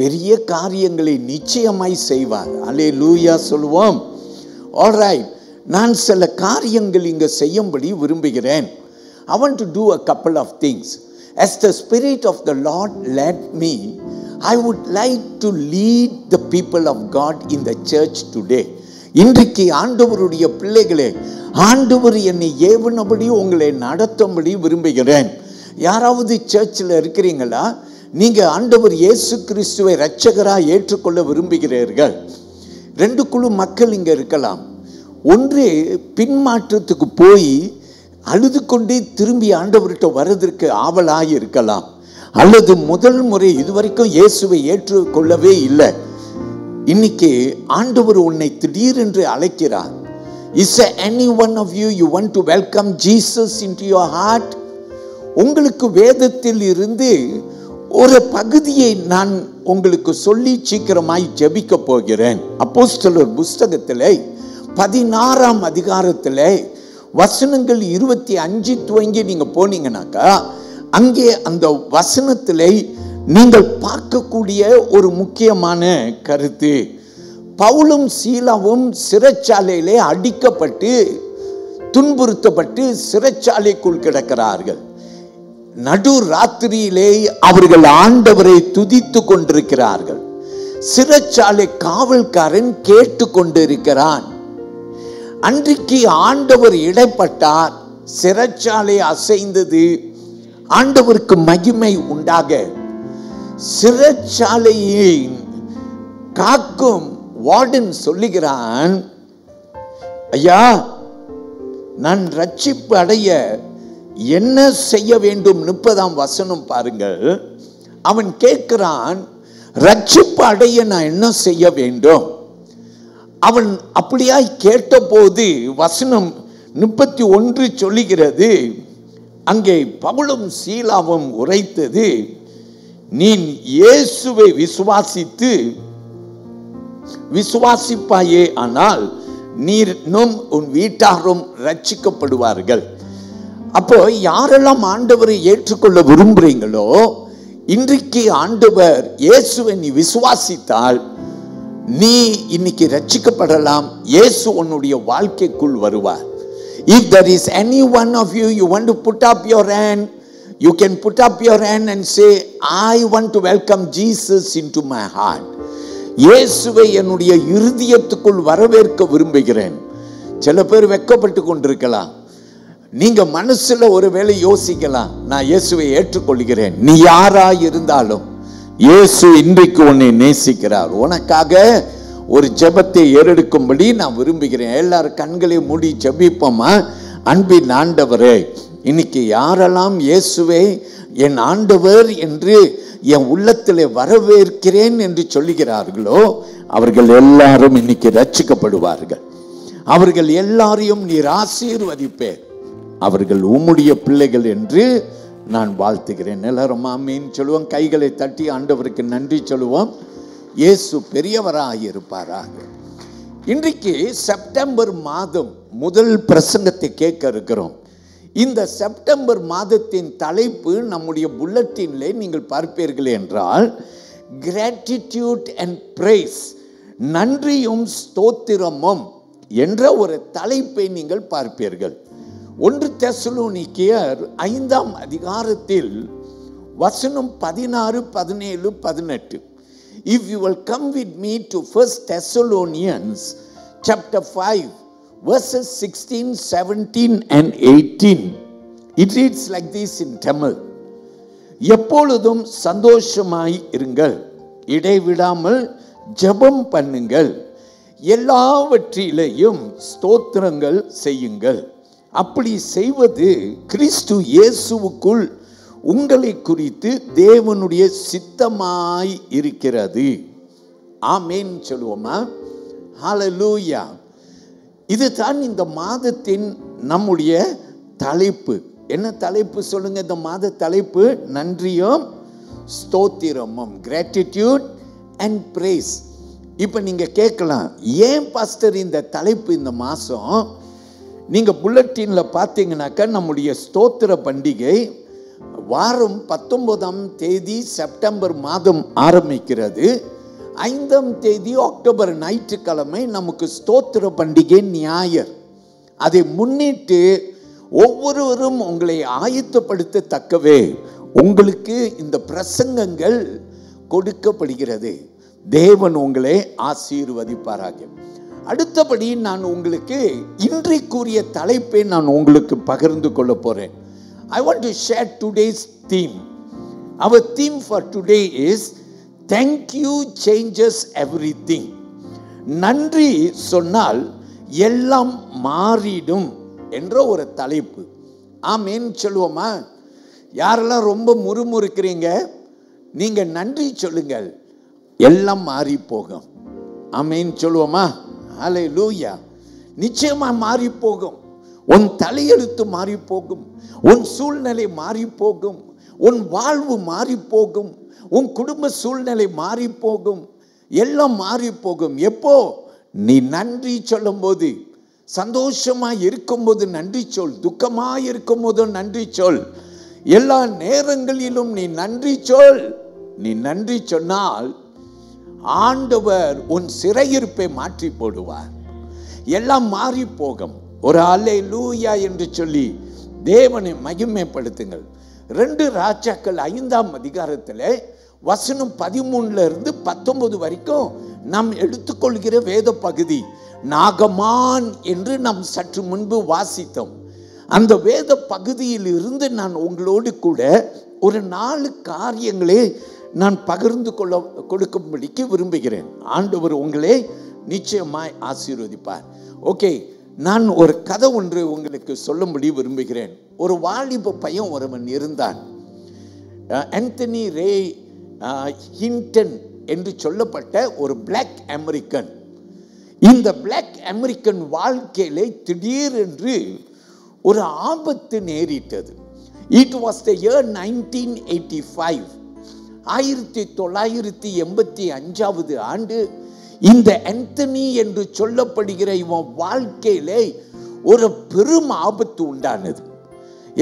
பெரிய காரியங்களை நிச்சயமாய் செய்வார். அல்லேலூயா சொல்லுவோம். ஆல்ரைட், நான் சில காரியங்கள் இங்கே செய்யும்படி விரும்புகிறேன். I want to do a couple of things. As the Spirit of the Lord led me, I would like to lead the people of God in the church today. இன்றைக்கு ஆண்டவருடைய பிள்ளைகளே, ஆண்டவர் என்னை ஏவனபடி உங்களை நடத்தும்படி விரும்புகிறேன். யாராவது சர்ச்சில் இருக்கிறீங்களா? நீங்கள் ஆண்டவர் இயேசு கிறிஸ்துவை இரட்சகராக ஏற்றுக்கொள்ள விரும்புகிறீர்கள்? ரெண்டு குழு மக்கள் இங்கே இருக்கலாம். ஒன்று பின்மாற்றத்துக்கு போய் அழுது கொண்டே திரும்பி ஆண்டவர்கிட்ட வர்றதற்கு ஆவலாக இருக்கலாம். அல்லது முதல் முறை இதுவரைக்கும் இயேசுவை ஏற்றுக்கொள்ளவே இல்லை. இன்னைக்கு ஆண்டவர் உன்னை திடீரென்று அழைக்கிறார். Is there any one of you want to welcome Jesus into your heart? உங்களுக்கு வேதத்தில் இருந்து ஒரு பகுதியை நான் உங்களுக்கு சொல்லி சீக்கிரமாய் ஜெபிக்க போகிறேன். அப்போஸ்தலர் புஸ்தகத்தில் 16ஆம் அதிகாரத்தில் வசனங்கள் 25 துவங்கி நீங்க போனீங்கன்னாக்கா, அங்கே அந்த வசனத்தில் நீங்கள் பார்க்கக்கூடிய ஒரு முக்கியமான கருத்து, பவுலும் சீலாவும் சிறைச்சாலையிலே அடிக்கப்பட்டு துன்புறுத்தப்பட்டு சிறைச்சாலைக்குள் கிடக்கிறார்கள். நடு ராத்திரியிலே அவர்கள் ஆண்டவரை துதித்து கொண்டிருக்கிறார்கள். சிறைச்சாலை காவல்காரன் கேட்டு கொண்டிருக்கிறான். அன்றைக்கு ஆண்டவர் இடைப்பட்டார், சிறைச்சாலை அசைந்தது, ஆண்டவருக்கு மகிமை உண்டாக. சிறைச்சாலையை காக்கும் வார்டன் சொல்லுகிறான், ஐயா, நான் ரட்சிப்பு அடைய என்ன செய்ய வேண்டும்? 30ஆம் வசனம் பாருங்கள். அவன் கேட்கிறான், ரட்சிப்பு அடைய நான் என்ன செய்ய வேண்டும்? அவன் அப்படியாய் கேட்டபோது வசனம் 31 சொல்லுகிறது, அங்கே பவுலும் சீலாவும் உரைத்தது, நீ இயேசுவை விசுவாசிப்பாயே, ஆனால் நீரும் உன் வீட்டாரும் ரட்சிக்கப்படுவார்கள். அப்போ யாரெல்லாம் ஆண்டவரை ஏற்றுக்கொள்ள விரும்புறீங்களோ, இன்றைக்கு ஆண்டவர் இயேசுவை நீ விசுவாசித்தால் நீ இன்னைக்கு ரட்சிக்கப்படலாம். இயேசு உன்னுடைய வாழ்க்கைக்குள் வருவார். If there is any one of you want to put up your hand, you can put up your hand and say, I want to welcome Jesus into my heart. இயேசுவை என்னுடைய இருதயத்துக்குள் வரவேற்க விரும்புகிறேன். சில பேர் வெட்கப்பட்டு கொண்டிருக்கலாம். நீங்க மனசுல ஒருவேளை யோசிக்கலாம், நான் இயேசுவை ஏற்றுக்கொள்கிறேன். நீ யாரா இருந்தாலும் இயேசு இன்றைக்கு உன்னை நேசிக்கிறார். உனக்காக ஒரு ஜெபத்தை ஏறெடுக்கும்படி நான் விரும்புகிறேன். எல்லாரும் கண்களை மூடி ஜெபிப்போமா? அன்பின் ஆண்டவரே, இன்னைக்கு யாரெல்லாம் இயேசுவை என் ஆண்டவர் என்று என் உள்ளத்தில் வரவேற்கிறேன் என்று சொல்லுகிறார்களோ, அவர்கள் எல்லாரும் இன்னைக்கு ரட்சிக்கப்படுவார்கள். அவர்கள் எல்லாரையும் நீர் ஆசீர்வதிப்பேர். அவர்கள் உம்முடைய பிள்ளைகள் என்று நான் வாழ்த்துகிறேன். எல்லாரும் ஆமீன் சொல்லுவோம். கைகளை தட்டி ஆண்டவருக்கு நன்றி சொல்லுவோம். இயேசு பெரியவராக இருப்பாராக. இன்றைக்கு செப்டம்பர் மாதம் முதல் பிரசங்கத்தை கேட்க இருக்கிறோம். இந்த செப்டம்பர் மாதத்தின் தலைப்பு நம்முடைய புல்லட்டின்லே நீங்கள் பார்ப்பீர்கள் என்றால், கிராட்டிடியூட் அண்ட் பிரைஸ், நன்றியும் ஸ்தோத்திரமும் என்ற ஒரு தலைப்பை நீங்கள் பார்ப்பீர்கள். 1 தெசலோனிக்கேயர் 5ஆம் அதிகாரத்தில் வசனம் 16, 17, 18. If you will come with me to 1 Thessalonians chapter 5 verses 16, 17 and 18, it reads like this in Tamil. எப்பொழுதும் சந்தோஷமாய் இருங்கள், இடைவிடாமல் ஜெபம் பண்ணுங்கள், எல்லாவற்றிலேயும் ஸ்தோத்திரங்கள் செய்யுங்கள். அப்படி செய்வது கிறிஸ்து இயேசுவுக்குள் உங்களை குறித்து தேவனுடைய சித்தமாய் இருக்கிறது. ஆமென் சொல்லுவோமா? ஹல்லேலூயா. இதுதான் இந்த மாதத்தின் நம்முடைய தலைப்பு. என்ன தலைப்பு சொல்லுங்க? இந்த மாத தலைப்பு நன்றியும் ஸ்தோத்திரமும், கிராட்டிடியூட் அண்ட் பிரைஸ். இப்போ நீங்க கேட்கலாம், ஏன் பாஸ்டர் இந்த தலைப்பு இந்த மாதம்? நீங்கள் புல்லட்டினில் பார்த்தீங்கன்னாக்கா நம்முடைய ஸ்தோத்திர பண்டிகை வாரம் 19ஆம் தேதி செப்டம்பர் மாதம் ஆரம்பிக்கிறது. 5ஆம் தேதி அக்டோபர் ஞாயிற்றுக்கிழமை நமக்கு ஸ்தோத்திர பண்டிகை ஞாயிறு. அதை முன்னிட்டு ஒவ்வொருவரும் உங்களை ஆயத்தப்படுத்தத்தக்கவே உங்களுக்கு இந்த பிரசங்கங்கள் கொடுக்கப்படுகிறது. தேவன் உங்களை ஆசீர்வதிப்பாராக. அடுத்தபடி நான் உங்களுக்கு இன்றைக்குரிய தலைப்பை நான் உங்களுக்கு பகிர்ந்து கொள்ள போறேன். I want to share today's theme. Our theme for today is thank you changes everything. நன்றி சொன்னால் எல்லாம் மாறிடும் என்ற ஒரு தலைப்பு. ஆமேன் சொல்லுவோமா? யாரெல்லாம் ரொம்ப முறுமுறுக்கிறீங்க, நீங்க நன்றி சொல்லுங்கள், எல்லாம் மாறி போகும். ஆமேன் சொல்லுவோமா? ஹல்லேலூயா. நிச்சயமா மாறி போகும். உன் தலையெழுத்து மாறி போகும், உன் சூழ்நிலை மாறி போகும், உன் வாழ்வு மாறி போகும், உன் குடும்ப சூழ்நிலை மாறி போகும், எல்லாம் மாறி போகும். எப்போ? நீ நன்றி சொல்லும் போது. சந்தோஷமா இருக்கும்போது நன்றி சொல், துக்கமா இருக்கும் போது நன்றி சொல், எல்லா நேரங்களிலும் நீ நன்றி சொல். நீ நன்றி சொன்னால் ஆண்டவர் உன் சிறையிருப்பை மாற்றி போடுவார். எல்லாம் மாறி போகும். ஒரு அல்லேலூயா என்று சொல்லி தேவனை மகிமைப்படுத்துங்கள். 2 ராஜாக்கள் 5ஆம் அதிகாரத்தில் வசனம் 13 இருந்து 19 வரைக்கும் நாம் எடுத்துக்கொள்கிற வேத பகுதி நாகமான் என்று நாம் சற்று முன்பு வாசித்தோம். அந்த வேத பகுதியில் இருந்து நான் உங்களோடு கூட ஒரு 4 காரியங்களை நான் பகிர்ந்து கொடுக்கும்படிக்கு விரும்புகிறேன். ஆண்டவர் உங்களை நிச்சயமாய் ஆசீர்வதிப்பார். ஓகே, நான் ஒரு கதை ஒன்று உங்களுக்கு சொல்லும்படி விரும்புகிறேன். ஒரு வாலிப பையன் ஒருவன் இருந்தான். ஆந்தனி ரே ஹிண்டன் என்று சொல்லப்பட்ட ஒரு பிளாக் அமெரிக்கன். இந்த பிளாக் அமெரிக்கன் வாழ்க்கையிலே திடீரென்று ஒரு ஆபத்து நேரிட்டது. It was the year 1985. 1985 ஆண்டு இந்த ஆந்தனி என்று சொல்லப்படுகிற இவன் வாழ்க்கையிலே ஒரு பெரும் ஆபத்து உண்டானது.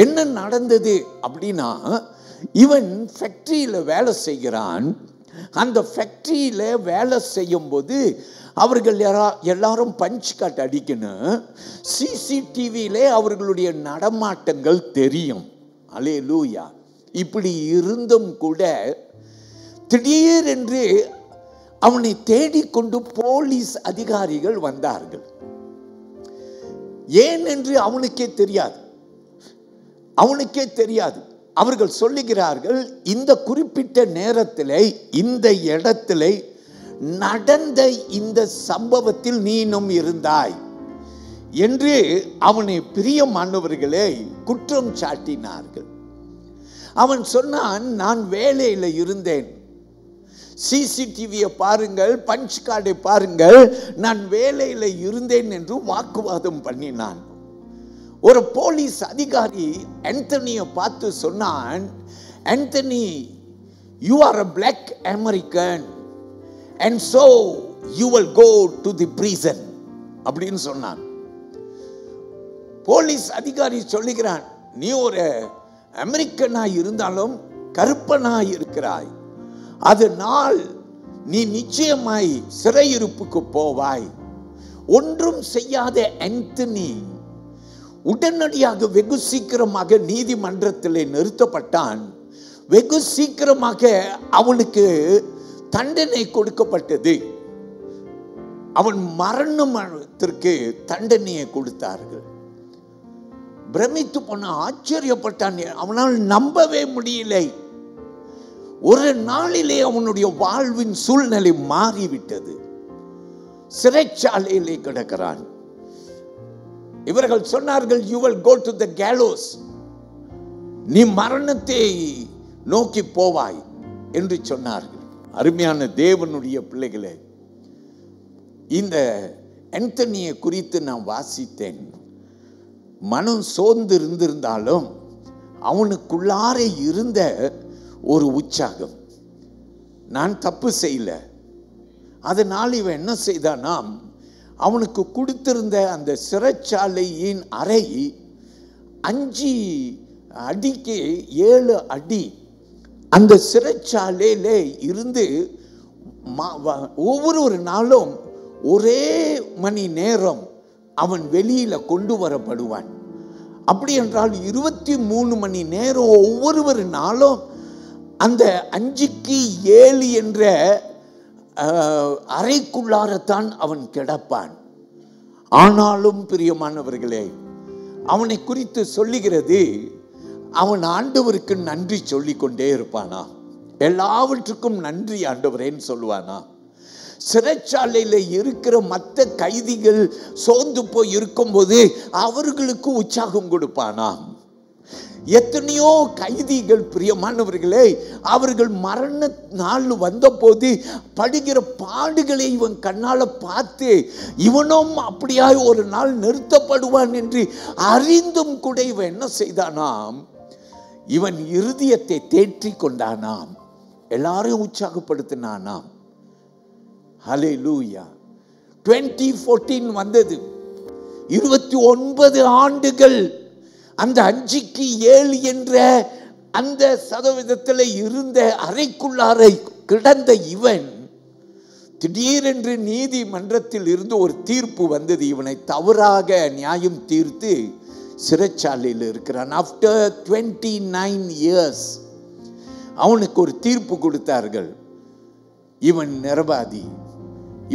என்ன நடந்தது அப்படின்னா, இவன் ஃபேக்டரியில் வேலை செய்கிறான். அந்த ஃபேக்டரியில் வேலை செய்யும் போது அவர்கள் எல்லாரும் பஞ்ச் கார்டு அடிக்கணும். சிசிடிவியிலே அவர்களுடைய நடமாட்டங்கள் தெரியும். அல்லேலூயா. இப்படி இருந்தும் கூட திடீரென்று அவனை தேடிக்கொண்டு போலீஸ் அதிகாரிகள் வந்தார்கள். ஏன் என்று அவனுக்கே தெரியாது. அவர்கள் சொல்லுகிறார்கள், இந்த குறிப்பிட்ட நேரத்தில் இந்த இடத்துல நடந்த இந்த சம்பவத்தில் நீனும் இருந்தாய் என்று அவனை பிரியமானவர்களே குற்றம் சாட்டினார்கள். அவன் சொன்னான், நான் வேலையில் இருந்தேன், சிசிடிவியை பாருங்கள், பஞ்ச் கார்டை பாருங்கள், நான் வேலையில் இருந்தேன் என்று வாக்குவாதம் பண்ணினான். ஒரு போலீஸ் அதிகாரி ஆந்தனியை பார்த்து சொன்னான், Anthony, you are a black American and so you will go to the prison அப்படின்னு சொன்னான். போலீஸ் அதிகாரி சொல்லுகிறான், நீ ஒரு அமெரிக்கனாய் இருந்தாலும் கருப்பனாய் இருக்கிறாய், அதனால் நீ நிச்சயமாய் சிறையிருப்புக்கு போவாய். ஒன்றும் செய்யாத ஆந்தனி உடனடியாக வெகு சீக்கிரமாக நீதிமன்றத்தில் நிறுத்தப்பட்டான். வெகு சீக்கிரமாக அவனுக்கு தண்டனை கொடுக்கப்பட்டது. அவன் மரணத்திற்கு தண்டனையை கொடுத்தார்கள். பிரமித்து போன, ஆச்சரியப்பட்டான். அவனால் நம்பவே முடியலை. ஒரு நாளிலே அவனுடைய வாழ்வின் சூழ்நிலை மாறிவிட்டது. சிறைச்சாலையிலே கிடக்கிறான். இவர்கள் சொன்னார்கள், you will go to the gallows, நீ மரணத்தை நோக்கி போவாய் என்று சொன்னார்கள். அருமையான தேவனுடைய பிள்ளைகளே, இந்த ஆந்தனியை குறித்து நான் வாசித்தேன். மனம் சோர்ந்து இருந்திருந்தாலும் அவனுக்குள்ளார இருந்த ஒரு உற்சாகம், நான் தப்பு செய்யல. அதனால் இவன் என்ன செய்தானாம், அவனுக்கு கொடுத்திருந்த அந்த சிறைச்சாலையின் அறை 5 அடிக்கு 7 அடி அந்த சிறைச்சாலையில இருந்து ஒவ்வொரு நாளும் ஒரே மணி நேரம் அவன் வெளியில கொண்டு வரப்படுவான். அப்படி என்றால் 23 மணி நேரம் ஒவ்வொரு நாளும் அந்த 5:7 என்ற அறைக்குள்ளாரத்தான் அவன் கிடப்பான். ஆனாலும் பிரியமானவர்களே, அவனை குறித்து சொல்லுகிறது, அவன் ஆண்டவருக்கு நன்றி சொல்லிக் கொண்டே இருப்பானா? எல்லாவற்றுக்கும் நன்றி ஆண்டவரேன்னு சொல்லுவானா? சிறைச்சாலையில் இருக்கிற மற்ற கைதிகள் சோர்ந்து போய் இருக்கும்போது அவர்களுக்கு உற்சாகம் கொடுப்பானா? எத்தனையோ கைதிகள் பிரியமானவர்களே, அவர்கள் மரண நாள் வந்த போது படுகிற பாடுகளை இவன் கண்ணால பார்த்து இவனும் அப்படியாய் ஒரு நாள் நிறுத்தப்படுவான் என்று அறிந்தும் கூட இவன் என்ன செய்தானாம்? இவன் இருதயத்தை தேற்றி கொண்டானாம், எல்லாரையும் உற்சாகப்படுத்தினானாம். ஹல்லேலூயா. 2014 வந்தது. 29 ஆண்டுகள் அந்த 5:7 என்ற அந்த சதவீதத்தில் இருந்த அறைக்குள்ளாரை கிடந்த இவன் திடீரென்று நீதிமன்றத்தில் இருந்து ஒரு தீர்ப்பு வந்தது. இவனை தவறாக நியாயம் தீர்த்து சிறைச்சாலையில் இருக்கிறான். ஆஃப்டர் 29 இயர்ஸ் அவனுக்கு ஒரு தீர்ப்பு கொடுத்தார்கள். இவன் நிரபராதி,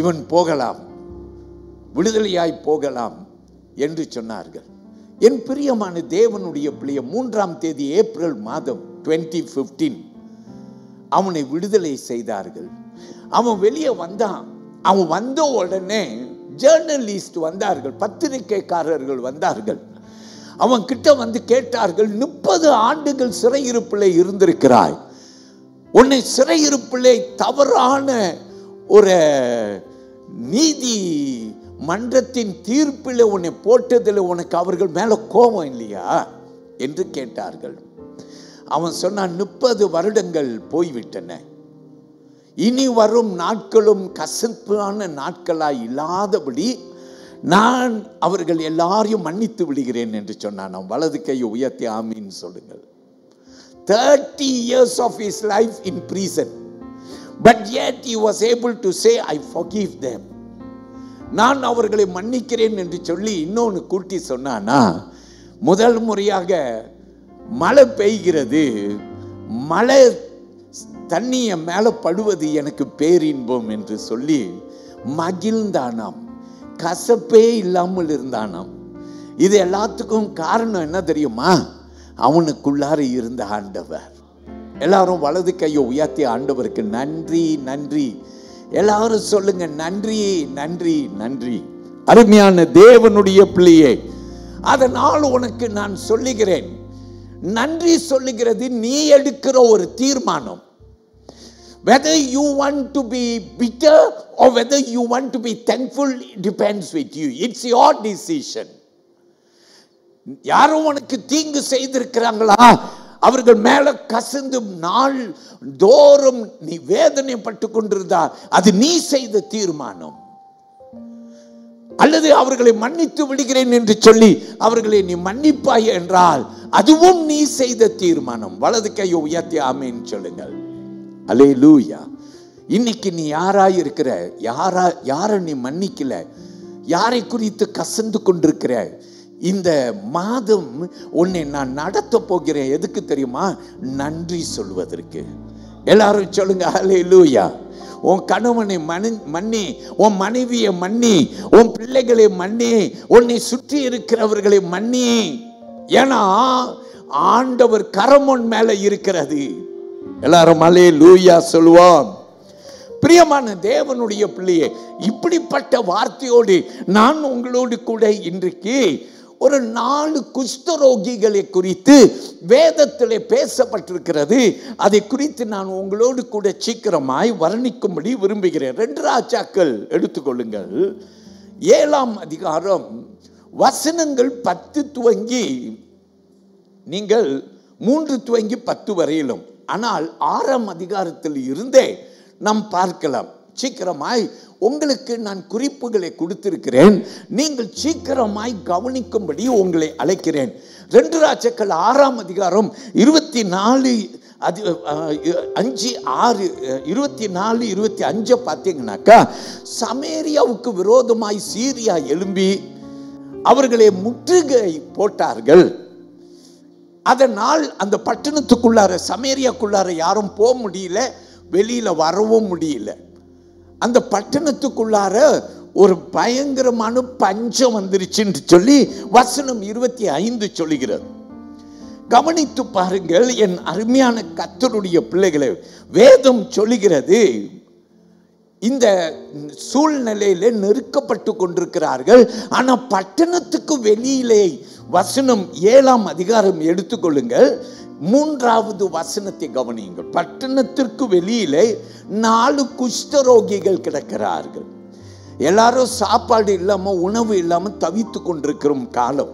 இவன் போகலாம், விடுதலையாய் போகலாம் என்று சொன்னார்கள். என் பிரியமான தேவனுடைய பிள்ளைய 3ஆம் தேதி ஏப்ரல் மாதம் 2015 அவனை விடுதலை செய்தார்கள். அவன் வெளியே வந்தான். அவன் வந்த உடனே ஜேர்னலிஸ்ட் வந்தார்கள், பத்திரிகைக்காரர்கள் வந்தார்கள். அவன் கிட்ட வந்து கேட்டார்கள், 30 ஆண்டுகள் சிறையிருப்பிலே இருந்திருக்கிறாய், உன்னை சிறையிருப்பிலே தவறான ஒரு நீதி மன்றத்தின் தீர்ப்பில் உன்னை போட்டதில் உனக்கு அவர்கள் மேல கோபம் இல்லையா என்று கேட்டார்கள். அவன் சொன்னான், 30 வருடங்கள் போய்விட்டன, இனி வரும் நாட்களும் கசப்பான நாட்களாய் இல்லாதபடி நான் அவர்கள் எல்லாரையும் மன்னித்து விடுகிறேன் என்று சொன்னான். வலது கையை உயர்த்தி ஆமீன் சொல்லுங்கள். 30 years of his life in prison, but yet he was able to say, I forgive them. நான் அவர்களை மன்னிக்கிறேன் என்று சொல்லி இன்னொன்று கூட்டி சொன்னானா, முதல் முறையாக மழை பெய்கிறது, மழை தண்ணிய மேல படுவது எனக்கு பேரின்பம் என்று சொல்லி மகிழ்ந்தானாம், கசப்பே இல்லாமல் இருந்தானாம். இது எல்லாத்துக்கும் காரணம் என்ன தெரியுமா? அவனுக்குள்ளார இருந்த ஆண்டவர். எல்லாரும் வலது கையை உயர்த்தி ஆண்டவருக்கு நன்றி நன்றி எல்லாரும் சொல்லுங்க, நன்றி நன்றி நன்றி. அருமையான தேவனுடைய பிள்ளையே, அதனால் உனக்கு நான் சொல்லுகிறேன், நன்றி சொல்லுகிறது நீ எடுக்கிற ஒரு தீர்மானம். Whether you want to be bitter or whether you want to be thankful, it depends with you. It's your decision. யாரும் உனக்கு தீங்கு செய்திருக்கிறாங்களா, அவர்கள் மேல கசந்து நாள் தோறும் நீ வேதனைப்பட்டு கொண்டிருந்தா அது நீ செய்த தீர்மானம். அல்லது அவர்களை மன்னித்து விடுகிறேன் என்று சொல்லி அவர்களை நீ மன்னிப்பாய் என்றால் அதுவும் நீ செய்த தீர்மானம். வலது கையை உயர்த்தி ஆமீன் சொல்லுங்கள். அல்லேலூயா. இன்னைக்கு நீ யாராய் இருக்கிற, யாரை நீ மன்னிக்கல, யாரை குறித்து கசந்து கொண்டிருக்கிற, இந்த மாதம் உன்னை நான் நடத்த போகிறேன். எதுக்கு தெரியுமா? நன்றி சொல்வதற்கு. எல்லாரும் சொல்லுங்க அல்லேலூயா. உன் கணவனை மன்னி, உன் மனைவியை மன்னி, உன் பிள்ளைகளை மன்னி, உன்னை சுற்றி இருக்கிறவர்களை மன்னி. ஏன்னா ஆண்டவர் கரம் உன் மேல இருக்கிறது. எல்லாரும் அல்லேலூயா சொல்லுவோம். பிரியமான தேவனுடைய பிள்ளையே, இப்படிப்பட்ட வார்த்தையோடு நான் உங்களோடு கூட இன்றைக்கு ஒரு 4 குஷ்டரோகிகளை குறித்து வேதத்திலே பேசப்பட்டிருக்கிறது. அதை குறித்து நான் உங்களோடு கூட சீக்கிரமாய் வர்ணிக்கும்படி விரும்புகிறேன். 2 ராஜாக்கள் எடுத்துக்கொள்ளுங்கள், 7ஆம் அதிகாரம் வசனங்கள் 10 துவங்கி நீங்கள் 3 துவங்கி 10 வரையிலும். ஆனால் 6ஆம் அதிகாரத்தில் இருந்தே நாம் பார்க்கலாம். சீக்கிரமாய் உங்களுக்கு நான் குறிப்புகளை கொடுத்திருக்கிறேன். நீங்கள் சீக்கிரமாய் கவனிக்கும்படி உங்களை அழைக்கிறேன். 2 ராஜாக்கள் 6ஆம் அதிகாரம் 24:5 பார்த்தீங்கன்னாக்கா, சமேரியாவுக்கு விரோதமாய் சீரியா எழும்பி அவர்களை முற்றுகை போட்டார்கள். அதனால் அந்த பட்டணத்துக்குள்ளார, சமேரியாக்குள்ளார யாரும் போக முடியல, வெளியில வரவும் முடியல. அந்த பட்டணத்துக்குள்ளார ஒரு பயங்கரமான பஞ்சம் வந்துருச்சுன்னு சொல்லி வசனம் 25 சொல்லுகிறது. கவனித்து பாருங்கள் என் அருமையான கர்த்தருடைய பிள்ளைகளை. வேதம் சொல்லுகிறது, இந்த சூழ்நிலையில நெருக்கப்பட்டு கொண்டிருக்கிறார்கள். ஆனா பட்டணத்துக்கு வெளியிலே, வசனம் 7ஆம் அதிகாரம் எடுத்துக்கொள்ளுங்கள், 3வது வசனத்தை கவனியுங்கள். பட்டணத்திற்கு வெளியிலே 4 குஷ்டரோகிகள் கிடக்கிறார்கள். எல்லாரும் சாப்பாடு இல்லாம, உணவு இல்லாம தவித்து கொண்டிருக்கிற காலம்.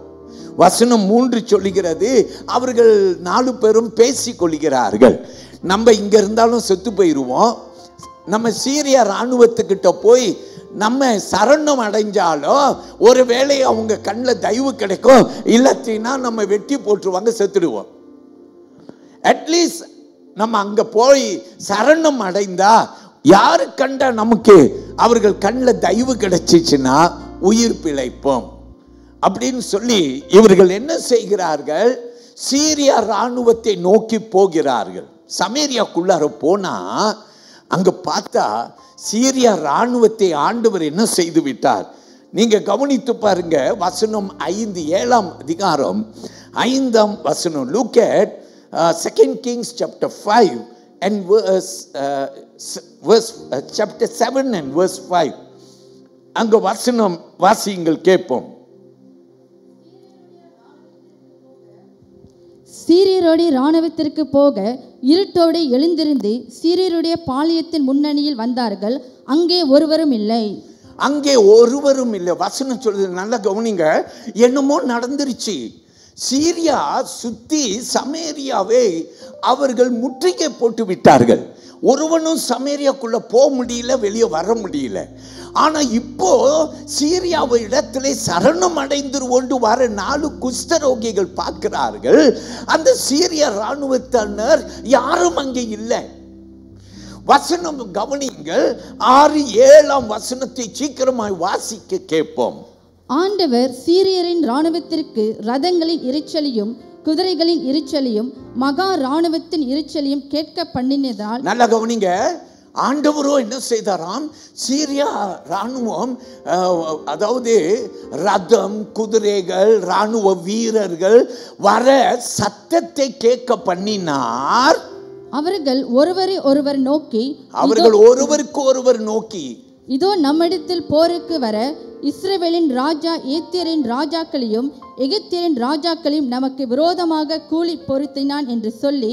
வசனம் 3 சொல்லுகிறது, அவர்கள் 4 பேரும் பேசிக் கொள்கிறார்கள். நம்ம இங்க இருந்தாலும் செத்து போயிடுவோம், நம்ம சீரியா இராணுவத்துக்கிட்ட போய் நம்ம சரணம் அடைஞ்சாலும் ஒருவேளை அவங்க கண்ணில் தயவு கிடைக்கும், இல்லாட்டினா நம்ம வெட்டி போட்டுருவாங்க, செத்துடுவோம். அட்லீஸ்ட் நம்ம அங்க போய் சரணம் அடைந்தா யாரு கண்டா நமக்கு அவர்கள் கண்ணில் தயவு கிடைச்சிச்சுன்னா உயிர் பிழைப்போம் அப்படின்னு சொல்லி இவர்கள் என்ன செய்கிறார்கள், சீரியா இராணுவத்தை நோக்கி போகிறார்கள். சமேரியாக்குள்ளார போனா அங்க பார்த்தா சீரியா இராணுவத்தை ஆண்டவர் என்ன செய்து விட்டார். நீங்க கவனித்து பாருங்க, வசனம் 5, 7ஆம் அதிகாரம் 5ஆம் வசனம். Look at 2 Kings chapter 5 and chapter 7 and verse 5. அங்க வசனம் வாசியுங்கள், கேட்போம். சீரியருடைய இராணுவத்திற்கு போக இருட்டோடு எழுந்திருந்து சீரியருடைய பாளையத்தின் முன்னணியில் வந்தார்கள். அங்கே ஒருவரும் இல்லை. அங்கே ஒருவரும் இல்லை. வசனம் சொல்லுது, நல்லா கவனிங்க. என்னமோ நடந்துருச்சு. சீரியா சுத்தி சமேரியாவை அவர்கள் முற்றுகை போட்டு விட்டார்கள். ஒருவனும் சமேரியாக்குள்ள போக முடியல, வெளியே வர முடியல. ஆனா இப்போ சீரியாவை இடத்திலே சரணம் அடைந்துருவோண்டு வர 4 குஷ்டரோகிகள் பார்க்கிறார்கள். அந்த சீரியா இராணுவத்தினர் யாரும் அங்கே இல்லை. வசனம் கவனிங்கள், 6, 7ஆம் வசனத்தை சீக்கிரமாய் வாசிக்க கேட்போம். ஆண்டவர் சீரியரின் இராணுவத்திற்கு ரதங்களின் இரைச்சலையும் குதிரைகளின் இரைச்சலையும் மகா இராணுவத்தின் இரைச்சலையும் கேட்க பண்ணினதால், நல்லா கவனிங்க, ஆண்டவரோ என்ன செய்தாராம், சீரியா இராணுவம், அதாவது ரதம், குதிரைகள், இராணுவ வீரர்கள் வர சத்தத்தை கேட்க பண்ணினார். அவர்கள் ஒருவரை ஒருவர் நோக்கி, அவர்கள் ஒருவருக்கு ஒருவர் நோக்கி, இதோ நம்மிடத்தில் போருக்கு வர இஸ்ரவேலின் ராஜா ஏத்தியரின் ராஜாக்களையும் எகிப்தியரின் ராஜாக்களையும் நமக்கு விரோதமாக கூலி பொருத்தினான் என்று சொல்லி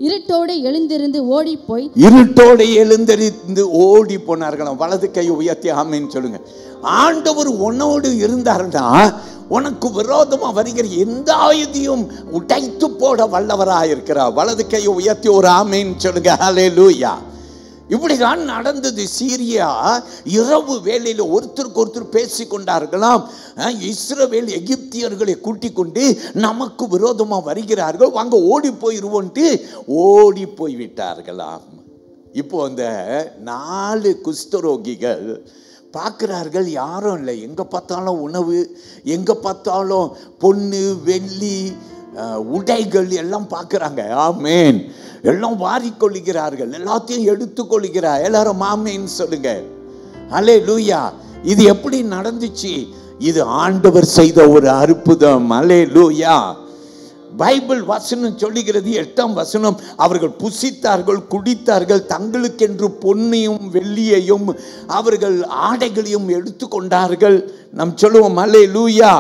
இருட்டோடு எழுந்திருந்து ஓடி போனார்களாம். வலது கை உயர்த்தி ஆமென் சொல்லுங்க. ஆண்டவர் உன்னோடு இருந்தாருன்னா உனக்கு விரோதமா வருகிற எந்த ஆயுதையும் உடைத்து போட வல்லவராயிருக்கிறார். வலது கையை உயர்த்தி ஒரு ஆமென் சொல்லுங்க. ஹல்லேலூயா. இப்படிதான் நடந்தது. சீரியா இரவு வேளையில் ஒருத்தருக்கு ஒருத்தர் பேசி கொண்டார்களாம். இஸ்ரவேல் எகிப்தியர்களை கூட்டிக் கொண்டு நமக்கு விரோதமா வருகிறார்கள், வாங்க ஓடி போயிருவோன்ட்டு ஓடி போய் விட்டார்களாம். இப்போ அந்த 4 குஷ்டரோகிகள் பார்க்கிறார்கள், யாரும் இல்லை. எங்க பார்த்தாலும் உணவு, எங்க பார்த்தாலும் பொண்ணு வெள்ளி உடைகள் எல்லாம் பார்க்குறாங்க. ஆமேன். எல்லாம் வாரிக்கொள்கிறார்கள், எல்லாத்தையும் எடுத்துக்கொள்கிறார். எல்லாரும் ஆமேன்னு சொல்லுங்க. ஹல்லேலூயா. இது எப்படி நடந்துச்சு? இது ஆண்டவர் செய்த ஒரு அற்புதம். ஹல்லேலூயா. பைபிள் வசனம் சொல்லுகிறது, 8ஆம் வசனம், அவர்கள் புசித்தார்கள், குடித்தார்கள், தங்களுக்கென்று பொன்னையும் வெள்ளியையும் அவர்கள் ஆடைகளையும் எடுத்துக்கொண்டார்கள். நாம் சொல்லுவோம் ஹல்லேலூயா.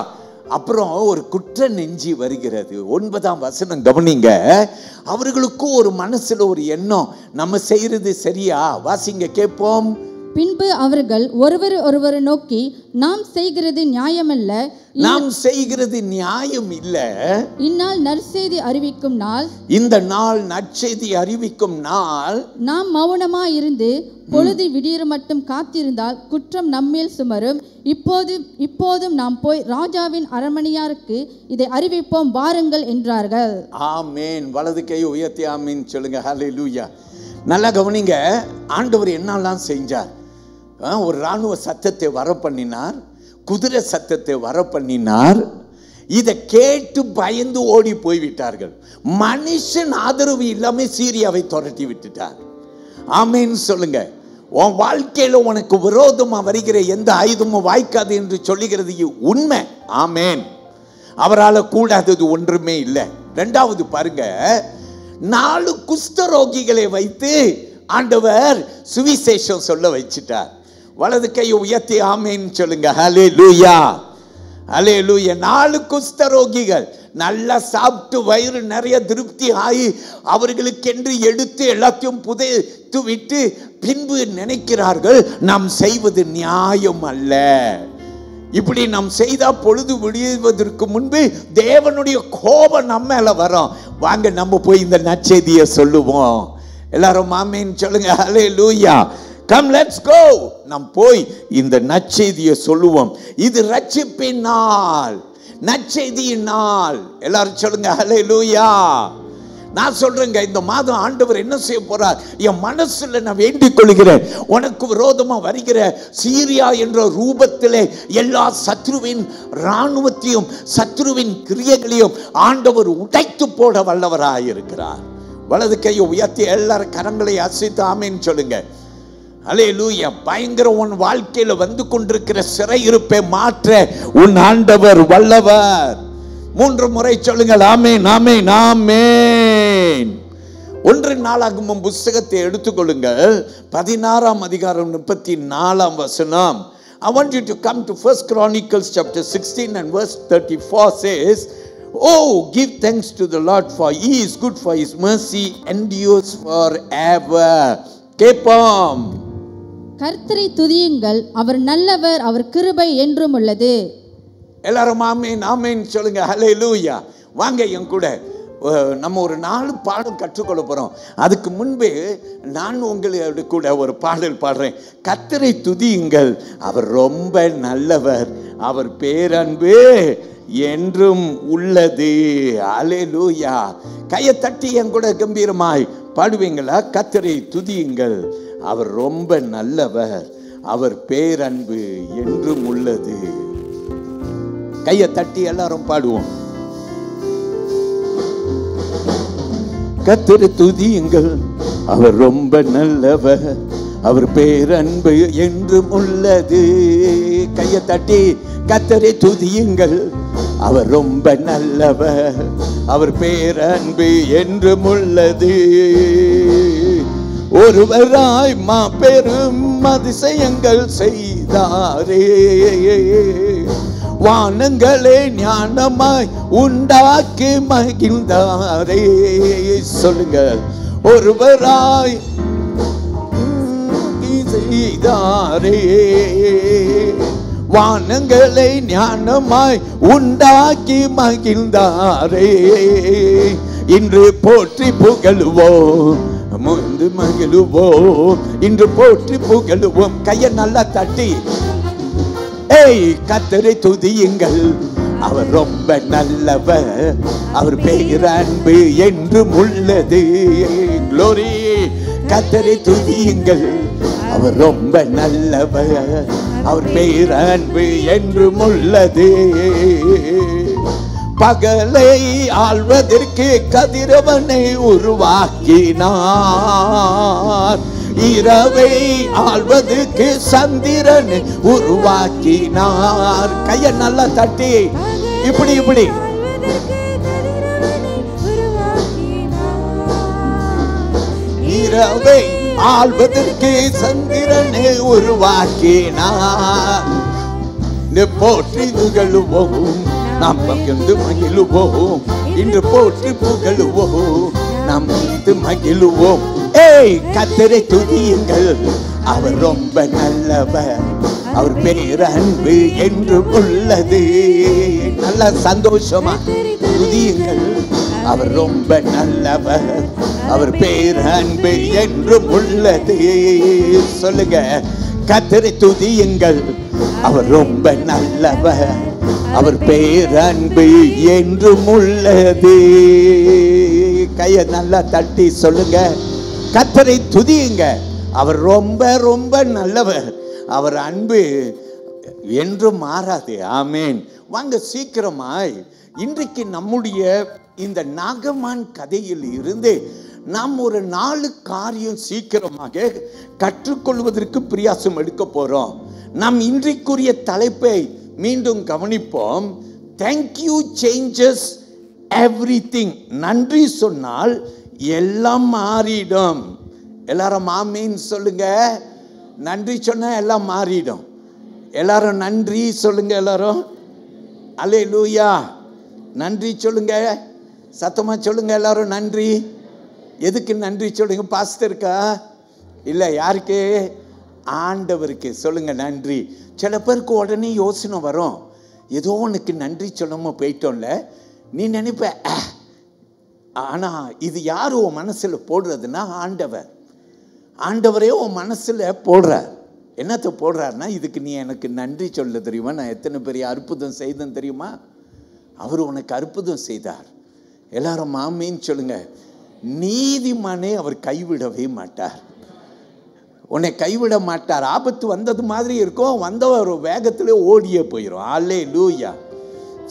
அப்புறம் ஒரு குற்ற நெஞ்சி வருகிறது. 9ஆம் வசனம் கவனிங்க. அவர்களுக்கும் ஒரு மனசுல ஒரு எண்ணம், நம்ம செய்யறது சரியா? வாசிங்க கேட்போம். பின்பு அவர்கள் ஒருவர் ஒருவர் நோக்கி, நாம் செய்கிறது நியாயமல்ல, நாம் செய்கிறது நியாயம் இல்ல. இந்நாள் நற்செய்தி அறிவிக்கும் நாள், இந்த நாள் நற்செய்தி அறிவிக்கும் நாள். நாம் மௌனமாயிருந்து பொழுது விடியற மட்டும் காத்திருந்தால் குற்றம் நம்மேல் சுமரும். இப்போதும் நாம் போய் ராஜாவின் அரண்மனையாருக்கு இதை அறிவிப்போம், வாருங்கள் என்றார்கள். ஆமேன். வலது கை உயர்த்தி ஆமீன் சொல்லுங்க. ஹல்லேலூயா. நல்லா கவனிங்க, ஆண்டவர் என்னெல்லாம் செஞ்சார். ஒரு இராணுவ சத்தத்தை வர பண்ணினார், குதிரை சத்தத்தை வர பண்ணினார். இதை கேட்டு பயந்து ஓடி போய்விட்டார்கள். மனுஷன் ஆதரவு இல்லாம சீரியாவை துரட்டி விட்டுட்டார். ஆமேன் சொல்லுங்க. உன் வாழ்க்கையில உனக்கு விரோதமா வருகிற எந்த ஆயுதமும் வாய்க்காது என்று சொல்லுகிறது உண்மை. ஆமேன். அவரால் கூடாதது ஒன்றுமே இல்லை. இரண்டாவது பாருங்க, 4 குஷ்டரோகிகளை வைத்து ஆண்டவர் சுவிசேஷம் சொல்ல வச்சிட்டார். வலது கையை உயர்த்தி ஆமேன் சொல்லுங்க. ஹல்லேலூயா, ஹல்லேலூயா. 4 குஷ்டரோகிகள் நல்லா சாப்பிட்டு வயிறு நிறைய திருப்தி ஆகி அவர்களுக்கென்று எடுத்து எல்லாத்தையும் புதைத்து விட்டு பின்பு நினைக்கிறார்கள், நாம் செய்வது நியாயம் அல்ல. இப்படி நாம் செய்தா பொழுது விடிவதற்கு முன்பு தேவனுடைய கோபம் நம்ம மேல வரும். வாங்க நம்ம போய் இந்த நற்செய்தியை சொல்லுவோம். எல்லாரும் ஆமென் சொல்லுங்க. ஹல்லேலூயா. Come let's go. நாம் போய் இந்த நற்செய்தியை சொல்லுவோம். இது ரட்சிப்பின் நாள், நற்செய்தியின் நாள். எல்லாரும் சொல்லுங்க ஹல்லேலூயா. நான் சொல்றேங்க, இந்த மாதம் ஆண்டவர் என்ன செய்ய போறார்? என் மனசுல நான் வேண்டிக் கொள்கிறேன், உனக்கு விரோதமா வருகிற சீரியா என்ற ரூபத்திலே எல்லா சத்ருவின் இராணுவத்தையும் சத்ருவின் கிரியைகளையும் ஆண்டவர் உடைத்து போட வல்லவராயிருக்கிறார். வலது கையை உயர்த்தி எல்லாரும் கரங்களை அசைத்து ஆமென் சொல்லுங்க. ஹல்லேலூயா. பயங்கர உன் வாழ்க்கையில வந்து கொண்டிருக்கிற சிறையிருப்பை மாற்ற உன் ஆண்டவர் வல்லவர். 3 முறை சொல்லுங்கள். ஆமென், ஆமென், ஆமென். 1 நாளாகமம் புத்தகத்தை எடுத்துக்கொள்ளுங்கள். 16ஆம் அதிகாரம் 34ஆம் வசனம். I want you to come to 1 Chronicles chapter 16 and verse 34 says, "Oh, give thanks to the Lord, for he is good, for his mercy endures forever." கேப்போம். கர்த்தரை துதியுங்கள், அவர் நல்லவர், அவர் கிருபை என்றும் உள்ளது. எல்லாரும் ஆமென், ஆமென் சொல்லுங்க. ஹல்லேலூயா. வாங்க என் கூட நம்ம ஒரு 4 பாடல் கற்றுக்கொள்ள போறோம். அதுக்கு முன்பே நான் உங்களோட கூட ஒரு பாடல் பாடுறேன். கர்த்தரை துதியுங்கள், அவர் ரொம்ப நல்லவர், அவர் பேரன்பு என்றும் உள்ளது. ஹல்லேலூயா. கையை தட்டி என் கூட கம்பீரமாய் பாடுவீங்களா? கர்த்தரை துதியுங்கள், அவர் ரொம்ப நல்லவர், அவர் பேரன்பு என்றும் உள்ளது. கையை தட்டி எல்லாரும் பாடுவோம். கர்த்தரை துதியுங்கள், அவர் ரொம்ப நல்லவர், அவர் பேரன்பு என்றும் உள்ளது. கையை தட்டி கர்த்தரை துதியுங்கள், அவர் ரொம்ப நல்லவர், அவர் பேரன்பு என்றும் உள்ளது. ஒருவராய் மாபெரும் அதிசயங்கள் செய்தாரே, வானங்களே ஞானமாய் உண்டாக்கி மகிழ்ந்தாரே. சொல்லுங்க. ஒருவராய் செய்தாரே, வானங்களை ஞானமாய் உண்டாக்கி மகிழ்ந்தாரே. இன்று போற்றி புகழுவோம், முந்து மகிழுவோம், இன்று போற்றி புகழுவோம். கையை நல்லா தட்டி ஏய் கர்த்தரை துதியுங்கள், அவர் ரொம்ப நல்லவர், அவர் பேரன்பு என்றும் உள்ளது. க்ளோரி. கர்த்தரை துதியுங்கள், அவர் ரொம்ப நல்லவர், அவர் பேரன்பு என்றும் உள்ளது. பகலை ஆள்வதற்கு கதிரவனை உருவாக்கினார், இரவை ஆள்வதற்கு சந்திரனை உருவாக்கினார். கையை நல்லா தட்டி இப்படி இப்படி. இரவை ஆள்வதற்கு சந்திரனை உருவாக்கினார். போற்றி புகழுவோம், நாம் பகிர்ந்து மகிழுவோம், இன்று போற்றி புகழுவோம், நாம் மகிழ்வோம். ஏய் கர்த்தரை துதியுங்கள், அவர் ரொம்ப நல்லவர், அவர் பேர் அன்பு என்று உள்ளது. நல்ல சந்தோஷமா துதியுங்கள். அவர் ரொம்ப நல்லவர், அவர் பேர் அன்பு என்றும் உள்ளது. சொல்லுங்க, கர்த்தரை துதியுங்கள். அவர் ரொம்ப நல்லவர், அவர் பேர் அன்பு என்றும் உள்ளது. கையை நல்லா தட்டி சொல்லுங்க, கர்த்தரை துதியுங்க. அவர் ரொம்ப ரொம்ப நல்லவர், அவர் அன்பு என்றும் மாறாது. ஆமேன். வாங்க சீக்கிரமாய் இன்றைக்கு நம்முடைய இந்த நாகமான் கதையில் இருந்து நாம் ஒரு 4 காரியம் சீக்கிரமாக கற்றுக்கொள்வதற்கு பிரயாசம் எடுக்க போறோம். நாம் இன்றைக்குரிய தலைப்பை மீண்டும் கவனிப்போம். Thank you changes everything. நன்றி சொன்னால் எல்லாம் மாறிடும். எல்லாரும் ஆமீன் சொல்லுங்க. நன்றி சொன்னா எல்லாம் மாறிடும். எல்லாரும் நன்றி சொல்லுங்க. எல்லாரும் அல்லேலூயா. நன்றி சொல்லுங்க, சத்தமா சொல்லுங்க. எல்லாரும் நன்றி. எதுக்கு நன்றி சொல்லுங்க? பாஸ்டருக்கா? இல்லை, யாருக்கு? ஆண்டவருக்கு சொல்லுங்க நன்றி. சில பேருக்கு உடனே யோசனை வரும், ஏதோ உனக்கு நன்றி சொல்லாமல் போயிட்டோம்ல. நீ நினைப்ப, ஆனால் இது யார் உன் மனசில் போடுறதுன்னா ஆண்டவர். ஆண்டவரே உன் மனசில் போடுறார். என்னத்தை போடுறாருன்னா, இதுக்கு நீ எனக்கு நன்றி சொல்ல தெரியுமா, நான் எத்தனை பெரிய அற்புதம் செய்தேன் தெரியுமா, அவர் உனக்கு அற்புதம் செய்தார். எல்லாரும் ஆமீன் சொல்லுங்க. நீதிமானே அவர் கைவிடவே மாட்டார். உன்னை கைவிட மாட்டார். ஆபத்து வந்தது மாதிரி இருக்கும், வந்த ஒரு வேகத்திலே ஓடியே போயிடும். அல்லேலூயா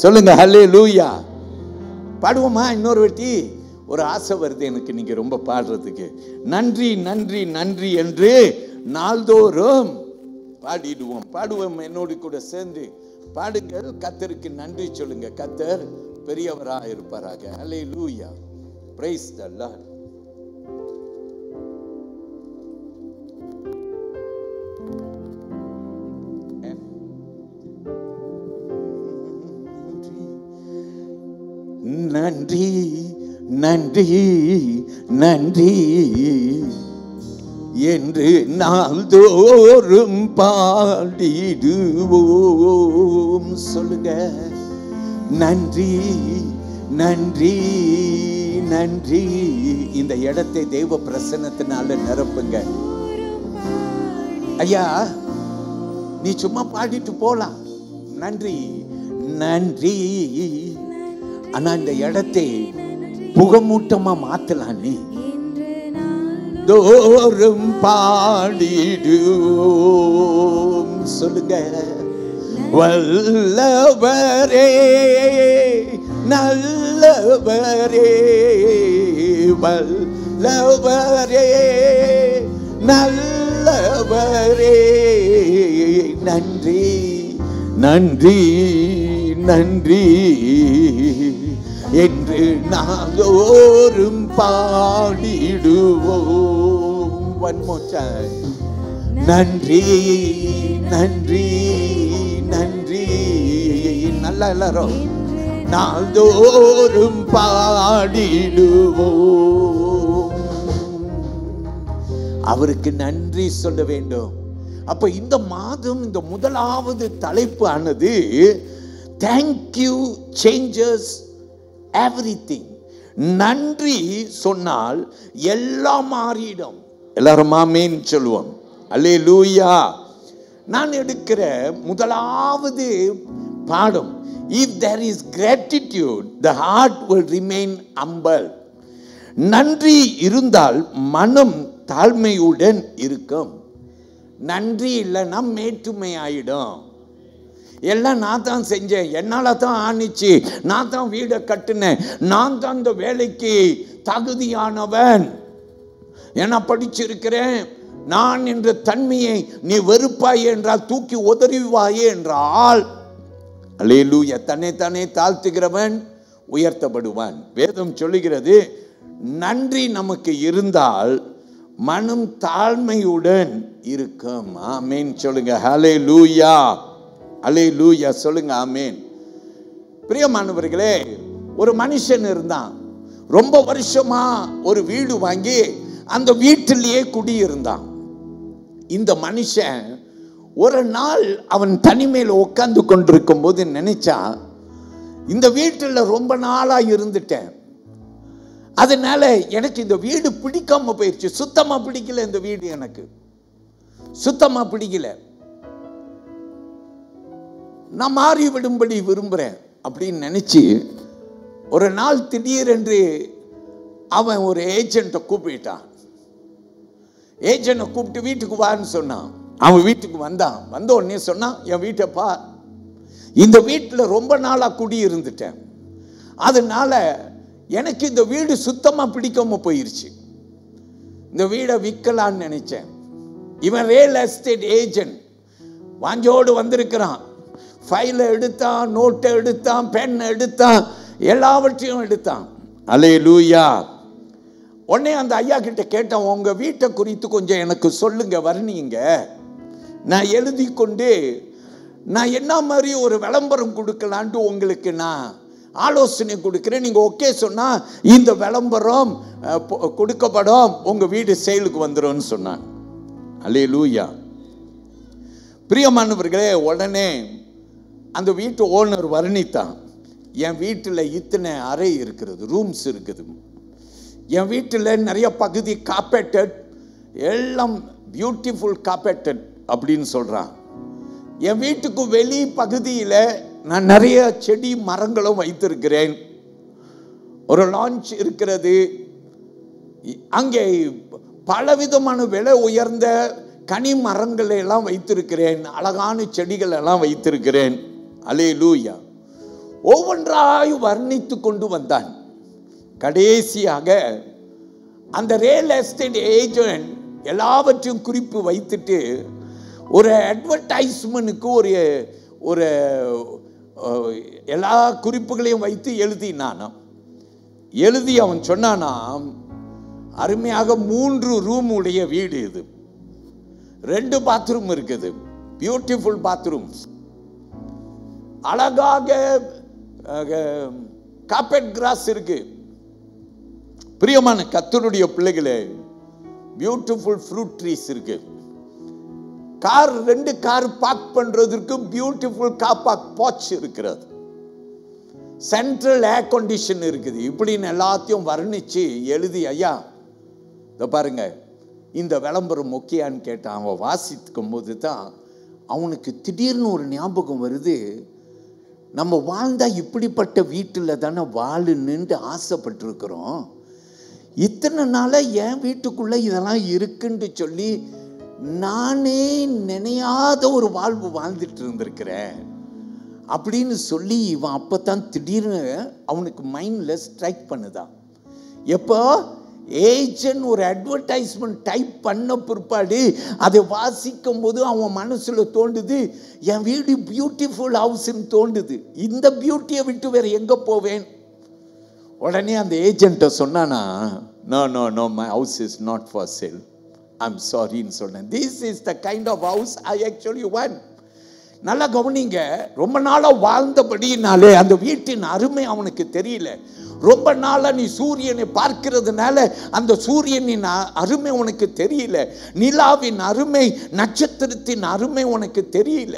சொல்லுங்க. அல்லேலூயா. பாடுவோமா? இன்னொரு வாட்டி ஒரு ஆசை வருது எனக்கு, நீங்க ரொம்ப பாடுறதுக்கு. நன்றி நன்றி நன்றி என்று நாள்தோறும் பாடிடுவோம். பாடுவோம், என்னோடு கூட சேர்ந்து பாடுங்கள். கர்த்தருக்கு நன்றி சொல்லுங்க. கர்த்தர் பெரியவராக இருப்பாராக. அல்லேலூயா. Praise the Lord. நன்றி நன்றி நன்றி என்று நாள்தோறும் பாடிடுவோம். சொல்லுங்க, நன்றி நன்றி நன்றி. இந்த இடத்தை தெய்வ பிரசன்னத்தினால நிரப்புங்க. ஐயா, நீ சும்மா பாடிட்டு போலாம். நன்றி நன்றி. ஆனா இந்த இடத்தை புகமூட்டமா மாத்தலாம். நீ தோறும் பாடிடுவோம். சொல்லுங்க, வல்லவரே நல்லவரே, வல்லவரே நல்லவரே, நன்றி நன்றி நன்றி என்று நாள்தோறும் பாடிடுவோம். One more time. நன்றி நன்றி நன்றி. நல்லா எல்லாரும் நாள்தோறும் பாடிடுவோம். அவருக்கு நன்றி சொல்ல வேண்டும். அப்ப இந்த மாதம் இந்த முதலாவது தலைப்பு ஆனது தேங்க்யூ சேஞ்சஸ் எவ்ரிதிங். நன்றி சொன்னால் எல்லாம் மாறிடும். எல்லாரும் ஆமென் சொல்லுவோம். அல்லேலூயா. நான் எடுக்கிற முதலாவது பாடம், if there is gratitude the heart will remain humble. நன்றி இருந்தால் மனம் தாழ்மையுடன் இருக்கும். நன்றி இல்லைன்னா மேட்டுமை ஆயிடும். எல்லாம் நான் தான் செஞ்சேன், என்னால் தான் ஆணிச்சு, நான் தான் வீடை கட்டினேன், நான் தான் இந்த வேலைக்கு தகுதியானவன், ஏன்னா படிச்சிருக்கிறேன், நான் என்ற தன்மையை நீ வெறுப்பாயே என்றால், தூக்கி உதறிவாயே என்றால், அல்லேலூயா, தன்னை தாழ்த்துகிறவன் உயர்த்தப்படுவான். வேதம் சொல்லுகிறது, நன்றி நமக்கு இருந்தால் மனம் தாழ்மையுடன் இருக்கும். ஆமென் சொல்லுங்க. ஹல்லேலூயா. அல்லேலூயா சொல்லுங்க. ஆமென். பிரியமானவர்களே, ஒரு மனுஷன் இருந்தான், ரொம்ப வருஷமா ஒரு வீடு வாங்கி அந்த வீட்டிலேயே குடியிருந்தான். இந்த மனுஷன் ஒரு நாள் அவன் தனிமையில் உட்கார்ந்து கொண்டிருக்கும் போது நினைச்சா, இந்த வீட்டில் ரொம்ப நாளா இருந்துட்டேன், அதனால எனக்கு இந்த வீடு பிடிக்காம போயிடுச்சு. சுத்தமா பிடிக்கல, இந்த வீடு எனக்கு சுத்தமா பிடிக்கல, நான் மாறி விடும்படி விரும்புறேன் அப்படின்னு நினைச்சு ஒரு நாள் திடீரென்று அவன் ஒரு ஏஜென்ட்டை கூப்பிட்டான். ஏஜென்ட்டை கூப்பிட்டு வீட்டுக்கு வான்னு சொன்னான். அவன் வீட்டுக்கு வந்தான். வந்த உடனே சொன்னான், என் வீட்டை பார், இந்த வீட்டில் ரொம்ப நாளா குடி இருந்துட்டேன், அதனால எனக்கு இந்த வீடு சுத்தமா பிடிக்காம போயிருச்சு, இந்த வீடை விற்கலான்னு நினைச்சேன். இவன் ரியல் எஸ்டேட் ஏஜென்ட், வாஞ்சோடு வந்திருக்கிறான். ஃபைலை எடுத்தான், நோட்டை எடுத்தான், பெண்ணை எடுத்தான், எல்லாவற்றையும் எடுத்தான். அல்லேலூயா. உடனே அந்த ஐயா கிட்ட கேட்டான், உங்க வீட்டை குறித்து கொஞ்சம் எனக்கு சொல்லுங்க, வர்ணிங்க, நான் எழுதி கொண்டு நான் என்ன மாதிரி ஒரு விளம்பரம் கொடுக்கலான்ட்டு உங்களுக்கு நான் ஆலோசனை கொடுக்கிறேன், நீங்க ஓகே சொன்னா இந்த விளம்பரம் கொடுக்கப்படும், உங்க வீடு சேலுக்கு வந்துடும் சொன்னான். அல்லேலூயா. பிரியமானவர்களே, உடனே அந்த வீட்டு ஓனர் வர்ணித்தான், என் வீட்டில் இத்தனை அறை இருக்கிறது, ரூம்ஸ் இருக்குது, என் வீட்டில் நிறைய பகுதி கார்பெட்டட், எல்லாம் பியூட்டிஃபுல் கார்பெட்டட் அப்படின்னு சொல்றான். என் வீட்டுக்கு வெளி பகுதியில் நான் நிறைய செடி மரங்களும் வைத்திருக்கிறேன், ஒரு லான்ச் இருக்கிறது, அங்கே பலவிதமான விலை உயர்ந்த கனி மரங்களை எல்லாம் வைத்திருக்கிறேன், அழகான செடிகள் எல்லாம் வைத்திருக்கிறேன். அல்லேலூயா. ஒவ்வொன்றாய் வர்ணித்து கொண்டு வந்தான். கடைசியாக அந்த ரியல் எஸ்டேட் ஏஜென்ட் எல்லாவற்றையும் குறிப்பு வைத்துட்டு ஒரு அட்வர்டைஸ்மெண்ட்டுக்கு ஒரு எல்லா குறிப்புகளையும் வைத்து எழுதினானாம். எழுதி அவன் சொன்னானாம், அருமையாக 3 ரூம் உடைய வீடு இது, 2 பாத்ரூம் இருக்குது, பியூட்டிஃபுல் பாத்ரூம்ஸ், அழகாக கார்பெட் கிராஸ் இருக்கு. பிரியமான கர்த்தருடைய பிள்ளைகளே, பியூட்டிஃபுல் ஃப்ரூட் ட்ரீஸ் இருக்கு, கார் 2 கார் பார்க் பண்றதுக்கு பியூட்டிஃபுல் கார் பார்க் பாட்ச் இருக்கிறது, சென்ட்ரல் ஏர் கண்டிஷன் இருக்குது. இப்படின்னு எல்லாத்தையும் வர்ணிச்சு எழுதி, ஐயா இதை பாருங்க, இந்த விளம்பரம் முக்கியான்னு கேட்டான். அவன் வாசிக்கும் போது தான் அவனுக்கு திடீர்னு ஒரு ஞாபகம் வருது, நம்ம வாழ்ந்தா இப்படிப்பட்ட வீட்டில் தானே வாழுன்னு ஆசைப்பட்டிருக்கிறோம், இத்தனை நாளாக என் வீட்டுக்குள்ளே இதெல்லாம் இருக்குன்னு சொல்லி நானே நினையாத ஒரு வாழ்வு வாழ்ந்துட்டு இருந்திருக்கிறேன் அப்படின்னு சொல்லி இவன் அப்போத்தான் திடீர்னு அவனுக்கு மைண்டில் ஸ்ட்ரைக் பண்ணுதான். எப்போ ஏஜென்ட் ஒரு அட்வர்டைஸ்மெண்ட் டைப் பண்ண பிற்பாடு அதை வாசிக்கும் போது அவன் மனசுல தோண்டுது, என் வீடு பியூட்டிஃபுல் ஹவுஸ்ன்னு தோண்டுது, இந்த பியூட்டியை விட்டு வேற எங்க போவேன். உடனே அந்த ஏஜென்ட்டை சொன்னானா, no no no, my house is not for sale, I'm சாரின்னு சொன்னேன். This is the kind of house I actually want. நல்லா கவனிங்க, ரொம்ப நாளாக வாழ்ந்தபடினாலே அந்த வீட்டின் அருமை அவனுக்கு தெரியல. ரொம்ப நாளாக நீ சூரியனை பார்க்கிறதுனால அந்த சூரியனின் அருமை உனக்கு தெரியல, நிலாவின் அருமை, நட்சத்திரத்தின் அருமை உனக்கு தெரியல.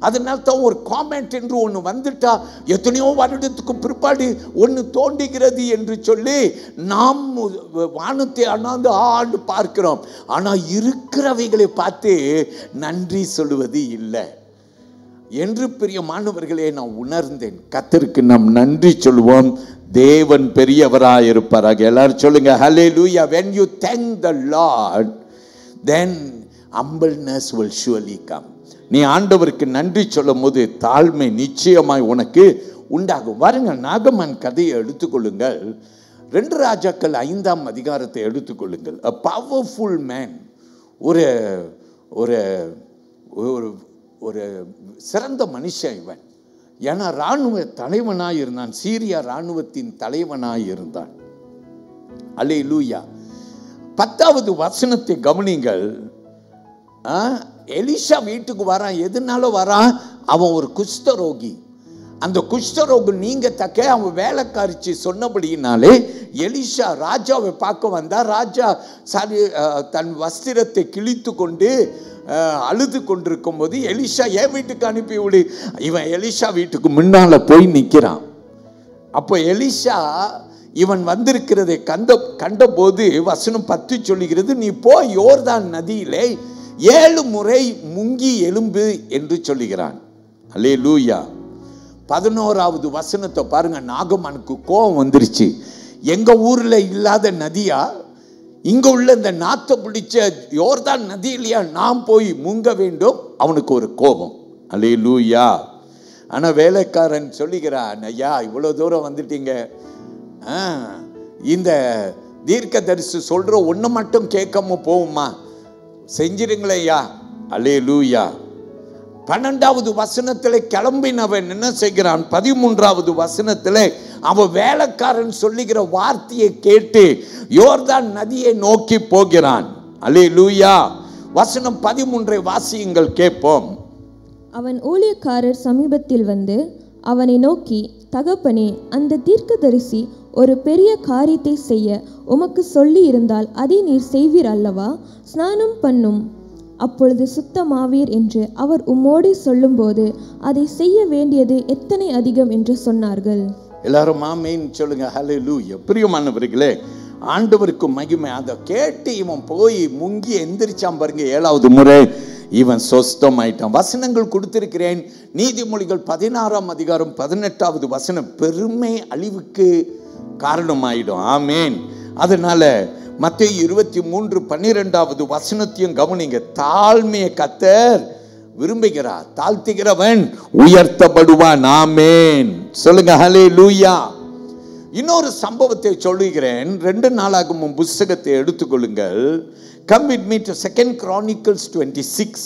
அதனால தான் ஒரு காமெண்ட் என்று ஒன்று வந்துட்டா எத்தனையோ வருடத்துக்கு பிற்பாடு ஒன்று தோன்றுகிறது என்று சொல்லி நாம் வானத்தை அண்ணாந்து ஆண்டு பார்க்கிறோம், ஆனால் இருக்கிறவைகளை பார்த்து நன்றி சொல்லுவது இல்லை என்று பிரியமானவர்களே நான் உணர்ந்தேன். கர்த்தருக்கு நாம் நன்றி சொல்லுவோம், தேவன் பெரியவராய் இருப்பாராக. எல்லாரும் சொல்லுங்க ஹல்லேலூயா. when you thank the Lord then humbleness will surely come. நீ ஆண்டவருக்கு நன்றி சொல்லும் போது தாழ்மை நிச்சயமாய் உனக்கு உண்டாகும். வாருங்கள், நாகமான் கதையை எடுத்துக்கொள்ளுங்கள். 2 ராஜாக்கள் 5ஆம் அதிகாரத்தை எடுத்துக்கொள்ளுங்கள். a powerful man, ஒரு ஒரு ஒரு சிறந்த மனுஷன் இவன். ஏன்னா இராணுவ தலைவனாய் இருந்தான், சீரியா இராணுவத்தின் தலைவனாய் இருந்தான். அல்லேலூயா. 10வது வசனத்தை கவனிங்கள். எலிஷா வீட்டுக்கு வரான். எதுனால வரான்? அவன் ஒரு குஷ்டரோகி. அந்த குஷ்டரோகு நீங்க தக்க அவன் வேலைக்காரிச்சி சொன்னபடியினாலே எலிஷா ராஜாவை பார்க்க வந்தா, ராஜா தன் வஸ்திரத்தை கிழித்து கொண்டு அழுது கொண்டிருக்கும் போது எலிஷா என் வீட்டுக்கு அனுப்பி விடு. இவன் எலிஷா வீட்டுக்கு முன்னால போய் நிற்கிறான். அப்போ எலிஷா இவன் வந்திருக்கிறதை கண்டபோது வசனம் 10 சொல்லுகிறது, நீ போய் யோர்தான் நதியிலே 7 முறை முங்கி எழும்பு என்று சொல்லுகிறான். அல்லேலூயா. 11வது வசனத்தை பாருங்க. நாகமானுக்கு கோபம் வந்துருச்சு. எங்க ஊர்ல இல்லாத நதியா, இங்க உள்ள இந்த நாத்த பிடிச்ச யோர்தான் நதியிலையா நாம் போய் முங்க வேண்டும்? அவனுக்கு ஒரு கோபம். அல்லேலூயா. ஆனா வேலைக்காரன் சொல்லுகிறான், ஐயா இவ்வளவு தூரம் வந்துட்டீங்க, இந்த தீர்க்கதரிசி சொல்ற ஒண்ணு மட்டும் கேட்காம போகுமா? செஞ்சிருங்களேயா. அல்லேலூயா. 12வது வசனத்திலே கிளம்பினவன் என்ன செய்கிறான்? 13வது வசனத்திலே அவன் வேலைக்காரன் சொல்லுகிற வார்த்தையை கேட்டு யோர்தான் நதியை நோக்கி போகிறான். அல்லேலூயா. வசனம் 13 வாசியுங்கள், கேட்போம். அவன் ஊழியக்காரர் சமீபத்தில் வந்து அவனை நோக்கி, தகப்பனே, அந்த தீர்க்கதரிசி ஒரு பெரிய காரியத்தை செய்ய உமக்கு சொல்லி இருந்தால் அதை நீர் செய்வீர் அல்லவா? ஸ்நானம் பண்ணும், அப்பொழுது சுத்தமாவீர் என்று அவர் உம்மோடு சொல்லும்போது அதை செய்ய வேண்டியது எத்தனை அதிகம் என்று சொன்னார்கள். எல்லாரும் ஆமென் சொல்லுங்க. ஹல்லேலூயா. பிரியமானவர்களே, ஆண்டவருக்கு மகிமை. அதை கேட்டு இவன் போய் முங்கி எந்திரிச்சான் பாருங்க. 7வது முறை இவன் சொஸ்தமாயிட்டான். வசனங்கள் கொடுத்திருக்கிறேன். நீதிமொழிகள் 16ஆம் அதிகாரம் 18வது வசனம், பெருமை அழிவுக்கு காரணமாயிடும். ஆமேன். அதனால மத்தேயு 23:12வது வசனத்தையும் கவனிங்க. தாழ்மையை கர்த்தர் விரும்புகிறார், தாழ்த்துகிறவன் உயர்த்தப்படுவான். ஆமேன் சொல்லுங்க. ஹல்லேலூயா. இன்னொரு சம்பவத்தை சொல்லுகிறேன். 2 நாளாகமம் புத்தகத்தை எடுத்துக்கொள்ளுங்கள். Come with me to 2 Chronicles 26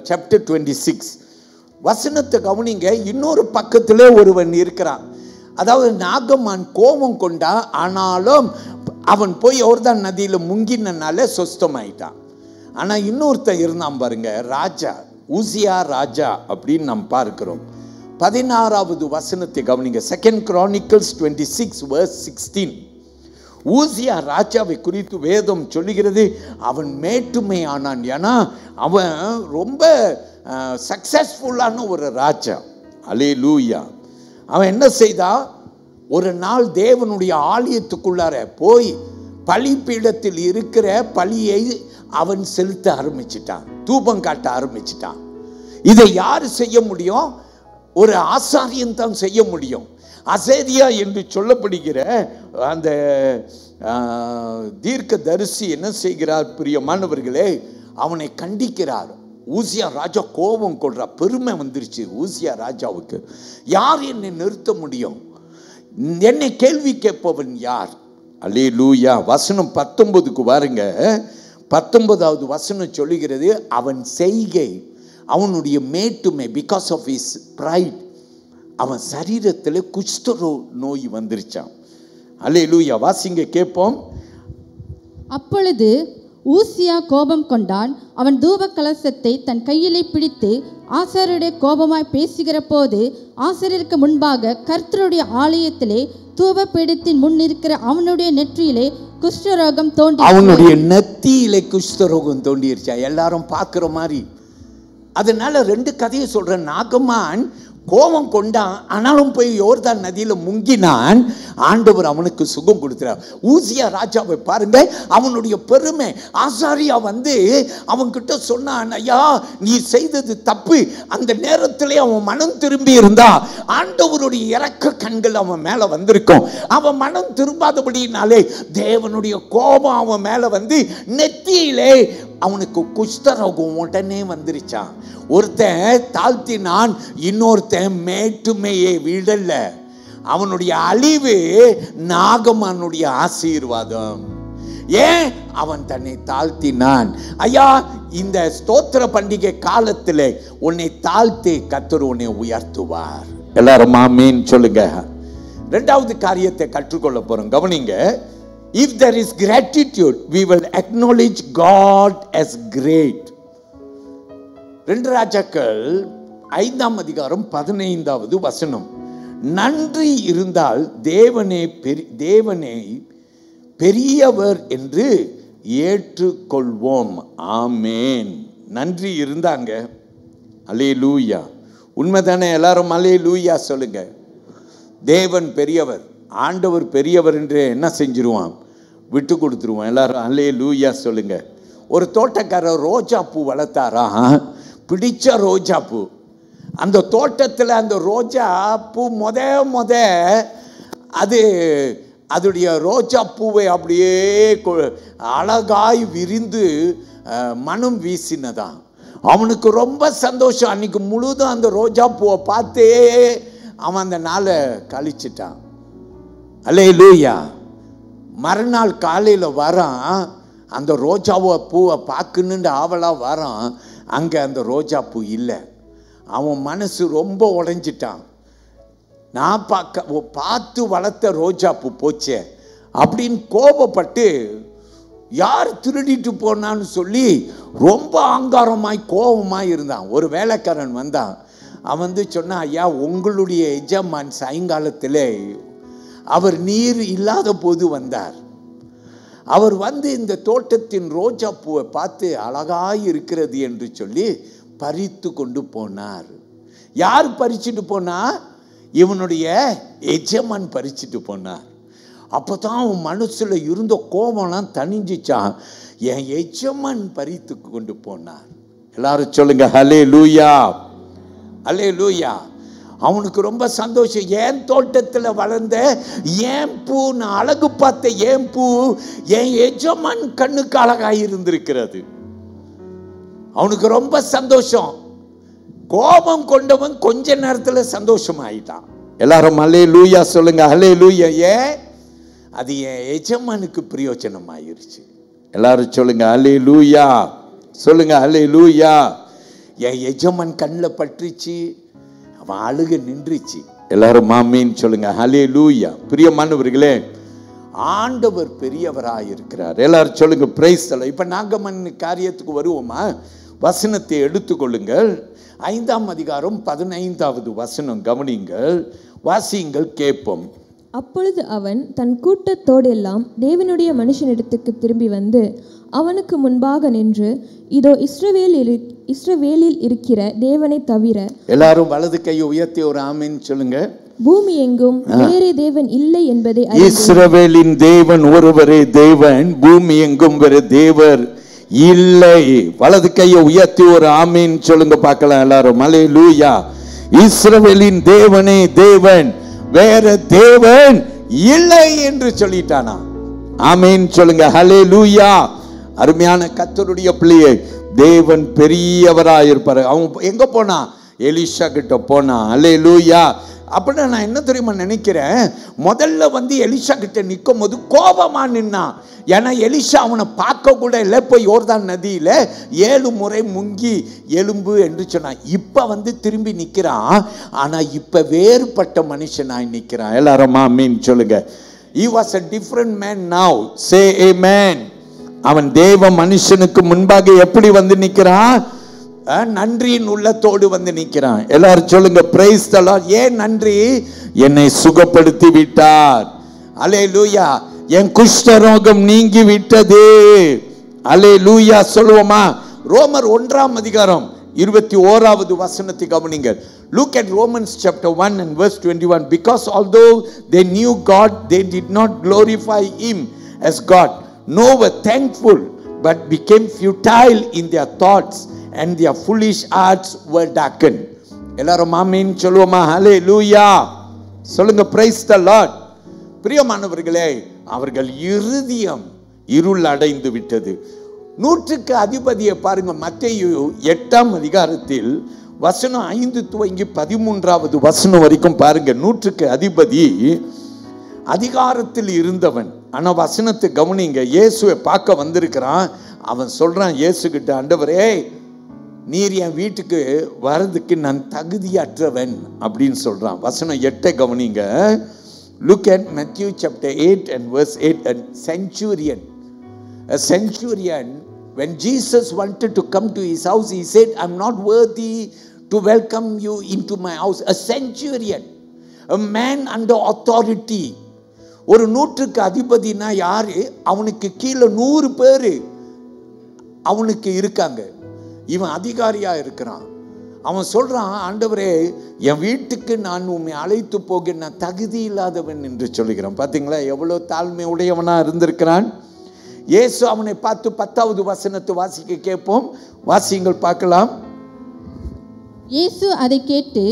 chapter 26. வசனத்தை கவனிங்க. இன்னொரு பக்கத்திலே ஒருவன் இருக்கிறான். அதாவது நாகமான் கோபம் கொண்டா, ஆனாலும் அவன் போய் யோர்தான் நதியில முங்கினால சொஸ்தமாயிட்டான். ஆனா இன்னொருத்தன் இருந்தான் பாருங்க, ராஜா, ஊசியா ராஜா அப்படின்னு நாம் பார்க்கிறோம். 16வது வசனத்தை கவனிங்க. 2 Chronicles 26 verse 16. ஊசியா ராஜாவை குறித்து வேதம் சொல்லுகிறது, அவன் மேட்டுமை ஆனான். ஏன்னா அவன் ரொம்ப சக்சஸ்ஃபுல்லான ஒரு ராஜா. அல்லேலூயா. அவன் என்ன செய்தா, ஒரு நாள் தேவனுடைய ஆலயத்துக்குள்ளார போய் பலிபீடத்தில் இருக்கிற பலியை அவன் செலுத்த ஆரம்பிச்சிட்டான், தூபம் காட்ட ஆரம்பிச்சிட்டான். இதை யார் செய்ய முடியும்? ஒரு ஆசாரியன் தான் செய்ய முடியும். அசேரியா என்று சொல்லப்படுகிற அந்த தீர்க்க தரிசி என்ன செய்கிறார் பிரியமானவர்களே? அவனை கண்டிக்கிறார். ஊசியா ராஜா கோபம் கொள்றார். பெருமை வந்துருச்சு ஊசியா ராஜாவுக்கு. யார் என்னை நிறுத்த முடியும்? என்னை கேள்வி கேட்பவன் யார்? அல்லேலூயா. வசனம் 19க்கு வாருங்க. 19வது வசனம் சொல்லுகிறது, அவன் செய்கை, அவனுடைய மேட்டுமை, பிகாஸ் ஆஃப் ஹிஸ் பிரைட், அவன் சரீரத்தில் குஷ்ட நோய் வந்துருச்சான். அல்லேலூயா. வாசிங்க, கேட்போம். அப்பொழுது ஊசியா கோபம் கொண்டான். அவன் தூப கலசத்தை தன் கையிலே பிடித்து ஆசாரியருடைய கோபமாய் பேசுகிற போது, ஆசாரியருக்கு முன்பாக கர்த்தருடைய ஆலயத்திலே தூப பீடத்தின் முன் இருக்கிற அவனுடைய நெற்றியிலே குஷ்டரோகம் தோன்றி, அவனுடைய நெத்தியிலே குஷ்டரோகம் தோண்டிருச்சா. எல்லாரும் பார்க்கிற மாதிரி. அதனால 2 கதையை சொல்றேன். நாகமான் கோபம் கொண்டான், ஆனாலும் போய் யோர்தான் நதியில முங்கினான். ஆண்டவர் அவனுக்கு சுகம் கொடுக்கிறார். ஊசியா ராஜாவை பாருங்க, அவனுடைய பெருமை. ஆசாரியா வந்து அவன்கிட்ட சொன்னான், ஐயா நீ செய்தது தப்பு. அந்த நேரத்திலே அவன் மனம் திரும்பி இருந்தா ஆண்டவருடைய இரக்க கண்கள் அவன் மேல வந்திருக்கும். அவன் மனம் திரும்பாதபடினாலே தேவனுடைய கோபம் அவன் மேல வந்து நெத்தியிலே அவனுக்கு குஷ்டரோகம் உடனே வந்துருச்சான். ஒருத்தன் தாழ்த்தினான், இன்னொருத்தன் மேட்டுமையை விடல. அவனுடைய அழிவு நாகமானுடைய ஆசீர்வாதம். ஏன்? அவன் தன்னை தாழ்த்தினான். ஐயா, இந்த ஸ்தோத்திர பண்டிகை காலத்தில் உன்னை தாழ்த்தி கர்த்தர் உன்னை உயர்த்துவார். எல்லாரும் ஆமென் சொல்லுங்க. 2வது காரியத்தை கற்றுக்கொள்ள போறோம். கவனிங்க. If there is gratitude, we will acknowledge God as great. 2 ராஜாக்கள் 5ஆம் அதிகாரம் 15வது வசனம். நன்றி இருந்தால் தேவனை பெரியவர் என்று ஏற்றுக்கொள்வோம். ஆமேன். நன்றி இருந்தாங்க. அல்லேலூயா. உண்மைதானே? எல்லாரும் அல்லேலூயா சொல்லுங்க. தேவன் பெரியவர், ஆண்டவர் பெரியவர் என்று என்ன செஞ்சிருவான்? விட்டு கொடுத்துருவான். எல்லாரும் அல்லேலூயா சொல்லுங்க. ஒரு தோட்டக்காரர் ரோஜா பூ வளர்த்தாரா, பிடிச்ச ரோஜா பூ. அந்த தோட்டத்தில் அந்த ரோஜா பூ அதோடைய ரோஜா பூவை அப்படியே அழகாய் விரிந்து மனம் வீசினதான். அவனுக்கு ரொம்ப சந்தோஷம். அன்னைக்கு முழுதும் அந்த ரோஜா பூவை பார்த்தே அவன் அந்த நாளை கழிச்சிட்டான். அல்லேலூயா. மறுநாள் காலையில் வரான், அந்த ரோஜாவை பூவை பார்க்கணுன்னு ஆவலாக வரான். அங்கே அந்த ரோஜா பூ இல்லை. அவன் மனசு ரொம்ப உடைஞ்சிட்டான். நான் பார்த்து வளர்த்த ரோஜா பூ போச்சே அப்படின்னு கோபப்பட்டு யார் திருடிட்டு போனான்னு சொல்லி ரொம்ப ஆங்காரமாய் கோபமாய் இருந்தான். ஒரு வேலைக்காரன் வந்தான். அவன் வந்து சொன்னான், ஐயா, உங்களுடைய எஜமான் சாயங்காலத்தில் அவர் நீர் இல்லாத போது வந்தார். அவர் வந்து இந்த தோட்டத்தின் ரோஜா பூவை பார்த்து அழகாய் இருக்கிறது என்று சொல்லி பறித்து கொண்டு போனார். யார் பறிச்சுட்டு போனா? இவனுடைய எஜமான் பறிச்சுட்டு போனார். அப்போதான் அவன் மனசுல இருந்த கோபம்லாம் தணிஞ்சிச்சான். என் எஜமான் பறித்து கொண்டு போனார். எல்லாரும் சொல்லுங்க ஹல்லேலூயா, ஹல்லேலூயா. அவனுக்கு ரொம்ப சந்தோஷம். என் தோட்டத்தில் வளர்ந்த ஏன் பூ, நான் அழகு பார்த்த ஏன் பூ என் எஜமான் கண்ணுக்கு அழகாய் இருந்திருக்கிறது. அவனுக்கு ரொம்ப சந்தோஷம். கோபம் கொண்டவன் கொஞ்ச நேரத்தில் சந்தோஷம் ஆயிட்டான். எல்லாரும் ஹல்லேலூயா சொல்லுங்க. ஹல்லேலூயா. ஏன்? அது என் எஜமானுக்கு பிரயோஜனம் ஆயிருச்சு. எல்லாரும் சொல்லுங்க ஹல்லேலூயா சொல்லுங்க. ஹல்லேலூயா. என் எஜமான் கண்ணில் பட்டுச்சு, அவன் அழுக நின்றுச்சு. எல்லாரும் ஆமென் சொல்லுங்க. ஹல்லேலூயா. பிரியமானவர்களே, ஆண்டவர் பெரியவராக இருக்கிறார். எல்லாரும் சொல்லுங்க பிரைஸ் தி லார்ட். இப்ப நாகமன் காரியத்துக்கு வருவோமா? வசனத்தை எடுத்துக்கொள்ளுங்கள். 5ஆம் அதிகாரம் 15வது வசனம் கவனிங்கள், வாசியுங்கள், கேட்போம். அப்பொழுது அவன் தன் கூட்டத்தோடெல்லாம் தேவனுடைய மனுஷனிடத்துக்கு திரும்பி வந்து அவனுக்கு முன்பாக நின்று, இதோ இஸ்ரவேலில் இருக்கிற தேவனை தவிர, எல்லாரும் வலது கையை உயர்த்தி ஒரு ஆமென் சொல்லுங்க, பூமி எங்கும் வேறே தேவன் இல்லை என்பதை இஸ்ரவேலின் தேவன் ஒருவரே தேவன், பூமி எங்கும் வேறு தேவர் இல்லை. வலது கையை உயர்த்தி ஒரு ஆமென் சொல்லுங்க பார்க்கலாம் எல்லாரும். ஹல்லேலூயா. இஸ்ரவேலின் தேவனே தேவன், வேற தேவன் இல்லை என்று சொல்லிட்டானா? ஆமென் சொல்லுங்க. ஹல்லேலூயா. அருமையான கர்த்தருடைய பிள்ளையே, தேவன் பெரியவராக இருப்பார். அவன் எங்க போனா? எலிஷா கிட்ட போனா. ஹல்லேலூயா. அப்படின்னா நான் என்ன தெரியுமா நினைக்கிறேன், முதல்ல வந்து எலிஷா கிட்ட நிற்கும் போது கோபமா நின்னான். ஏன்னா எலிஷா அவனை பார்க்க கூட இல்லை. போய் யோர்தான் நதியில 7 முறை முங்கி எலும்பு என்று சொன்னான். இப்ப வந்து திரும்பி நிற்கிறான். ஆனா இப்ப வேறுபட்ட மனுஷனாய் நிற்கிறான். எல்லாரும் ஆமென் சொல்லுங்க. He was a different man now. Say amen. அவன் தேவ மனுஷனுக்கு முன்பாக எப்படி வந்து நிற்கிறான்? நன்றியின் உள்ளத்தோடு வந்து நிற்கிறான். எல்லாரும் சொல்லுங்க பிரைஸ் தி லார்ட். ஏன் நன்றி? என்னை சுகப்படுத்தி விட்டார். அல்லேலூயா. என் குஷ்டரோகம் நீங்கி விட்டது. அல்லேலூயா சொல்லுவோமா? ரோமர் 1ஆம் அதிகாரம் 21வது வசனத்தை கவனிங்கள். Look at Romans chapter 1 and verse 21. Because although they knew God, they did not glorify him as God, nor were thankful, but became futile in their thoughts, and their foolish hearts were darkened. எல்லாரும் ஆமென் சொல்லுவோமா? ஹல்லேலூயா சொல்லுங்க price the Lord. பிரியமானவர்களே, அவர்கள் இருதயம் இருள் அடைந்து விட்டது. 100க்கு அதிபதியை பாருங்க. மத்தேயு 8ஆம் அதிகாரத்தில் வசனம் 5 துவங்கி 13வது வசனம் வரைக்கும் பாருங்க. 100க்கு அதிபதி அதிகாரத்தில் இருந்தவன். ஆனா வசனத்தை கவனிங்க. இயேசுவை பார்க்க வந்திருக்கிறான். அவன் சொல்றான் இயேசு கிட்ட, ஆண்டவரே, நீர் என் வீட்டுக்கு வர்றதுக்கு நான் தகுதியற்றவன் அப்படின்னு சொல்றான். வசனம் 8 கவனிங்க. Look at Matthew chapter 8 and verse 8. A centurion, when Jesus wanted to come to his house, he said, I'm not worthy to welcome you into my house. A centurion. a man under authority. ஒரு 100க்கு அதிபதினா யாரு? அவனுக்கு கீழே 100 பேர் அவனுக்கு இருக்காங்க. இவன் அதிகாரியா இருக்கிறான். அவன் சொல்றான், ஆண்டவரே என் வீட்டுக்கு நான் உம்மை அழைத்து போக நான் தகுதி இல்லாதவன் என்று சொல்லுகிறான். பார்த்தீங்களா எவ்வளவு தாழ்மை உடையவனா இருந்திருக்கிறான். இயேசு அவனை பார்த்து 10வது வசனத்தை வாசிக்க கேட்போம். வாசிங்கள் பார்க்கலாம். இயேசு அதை கேட்டு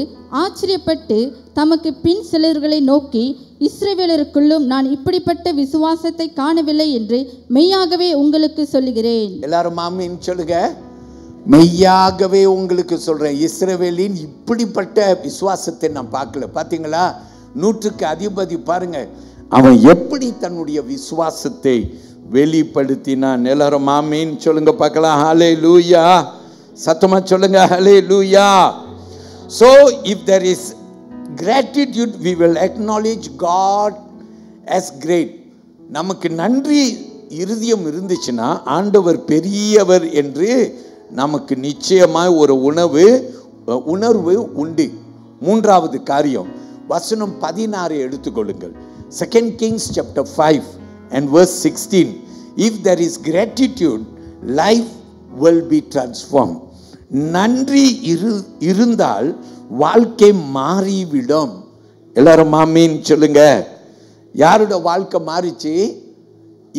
ஆச்சரியப்பட்டு தமக்கு பின் சிலர்களை நோக்கி, இஸ்ரவேலருக்குள்ளும் நான் இப்படிப்பட்ட விசுவாசத்தை காணவில்லை என்று மெய்யாகவே உங்களுக்கு சொல்லுகிறேன். எல்லாரும் ஆமென் சொல்லுங்க. மெய்யாகவே உங்களுக்கு சொல்றேன், இஸ்ரவேலின் இப்படிப்பட்ட விசுவாசத்தை நான் பார்க்கல. பாத்தீங்களா, 100க்கு அதிபதி பாருங்க, அவன் எப்படி தன்னுடைய விசுவாசத்தை வெளிப்படுத்தினான். எல்லாரும் ஆமென் சொல்லுங்க பார்க்கலாம். ஹல்லேலூயா, சத்தமா சொல்லுங்க ஹல்லேலூயா. So if there is gratitude, we will acknowledge God as great. நமக்கு நன்றி இருதயம் இருந்துச்சுன்னா ஆண்டவர் பெரியவர் என்று நமக்கு நிச்சயமாய் ஒரு உணர்வு உண்டு. 3வது காரியம், வசனம் 16 எடுத்துக்கொள்ளுங்கள். 2 Kings chapter 5 and verse 16. If there is gratitude, life will be transformed. நன்றி இருந்தால் வாழ்க்கை மாறிவிடும். எல்லாரும் ஆமீன் சொல்லுங்க. யாரோட வாழ்க்கை மாறிச்சு?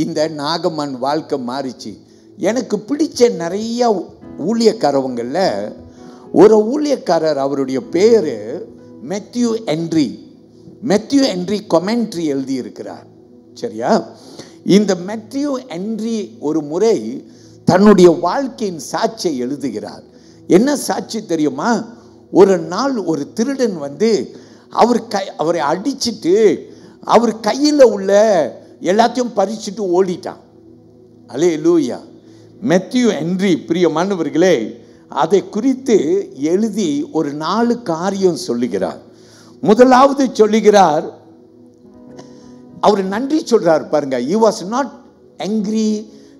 இந்த நாகமன் வாழ்க்கை மாறிச்சு. எனக்கு பிடிச்ச நிறைய ஊழியக்காரவங்கள்ல ஒரு ஊழியக்காரர், அவருடைய பேரு Matthew Henry. Matthew Henry commentary எழுதி இருக்கிறார். சரியா? இந்த மேத்யூ ஹென்றி ஒரு முறை தன்னுடைய வாழ்க்கையின் சாட்சியை எழுதுகிறார். என்ன சாட்சி தெரியுமா? ஒரு நாள் ஒரு திருடன் வந்து அவரை அடிச்சிட்டு அவர் கையில் உள்ள எல்லாத்தையும் பறிச்சுட்டு ஓடிட்டான். அல்லேலூயா. மேத்யூ ஹென்றி பிரியமானவர்களே அதை குறித்து எழுதி ஒரு 4 காரியம் சொல்லுகிறார். முதலாவது சொல்லுகிறார், அவர் நன்றி சொல்றார் பாருங்க. he was not angry.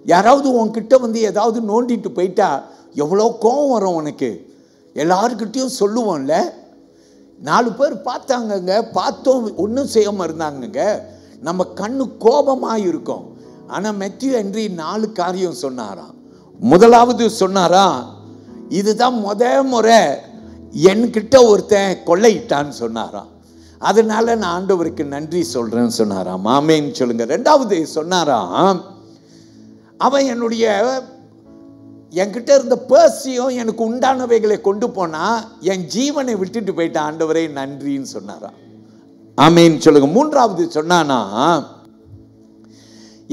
யாராவது உன்கிட்ட வந்து ஏதாவது நோண்டிட்டு போயிட்டா எவ்வளோ கோபம் வரும் உனக்கு. எல்லாருக்கிட்டையும் சொல்லுவோம்ல. 4 பேர் பார்த்தாங்கங்க, பார்த்தோம் ஒன்றும் செய்யாமல் இருந்தாங்கங்க, நம்ம கண்ணு கோபமாக இருக்கும். ஆனால் மேத்யூ ஹென்றி 4 காரியம் சொன்னாராம். முதலாவது சொன்னாராம், இதுதான் முறை என்கிட்ட ஒருத்தன் கொள்ளையிட்டான்னு சொன்னாராம். அதனால நான் ஆண்டவருக்கு நன்றி சொல்றேன்னு சொன்னாராம். ஆமென் சொல்லுங்க. 2வது சொன்னாராம், அவன் என்கிட்ட இருந்த பர்ஸையும் எனக்கு உண்டானவைகளை கொண்டு போனா என் ஜீவனை விட்டுட்டு போயிட்டான், ஆண்டவரே நன்றின்னு சொன்னாராம். ஆமென் சொல்லுங்க. 3வது சொன்னானா,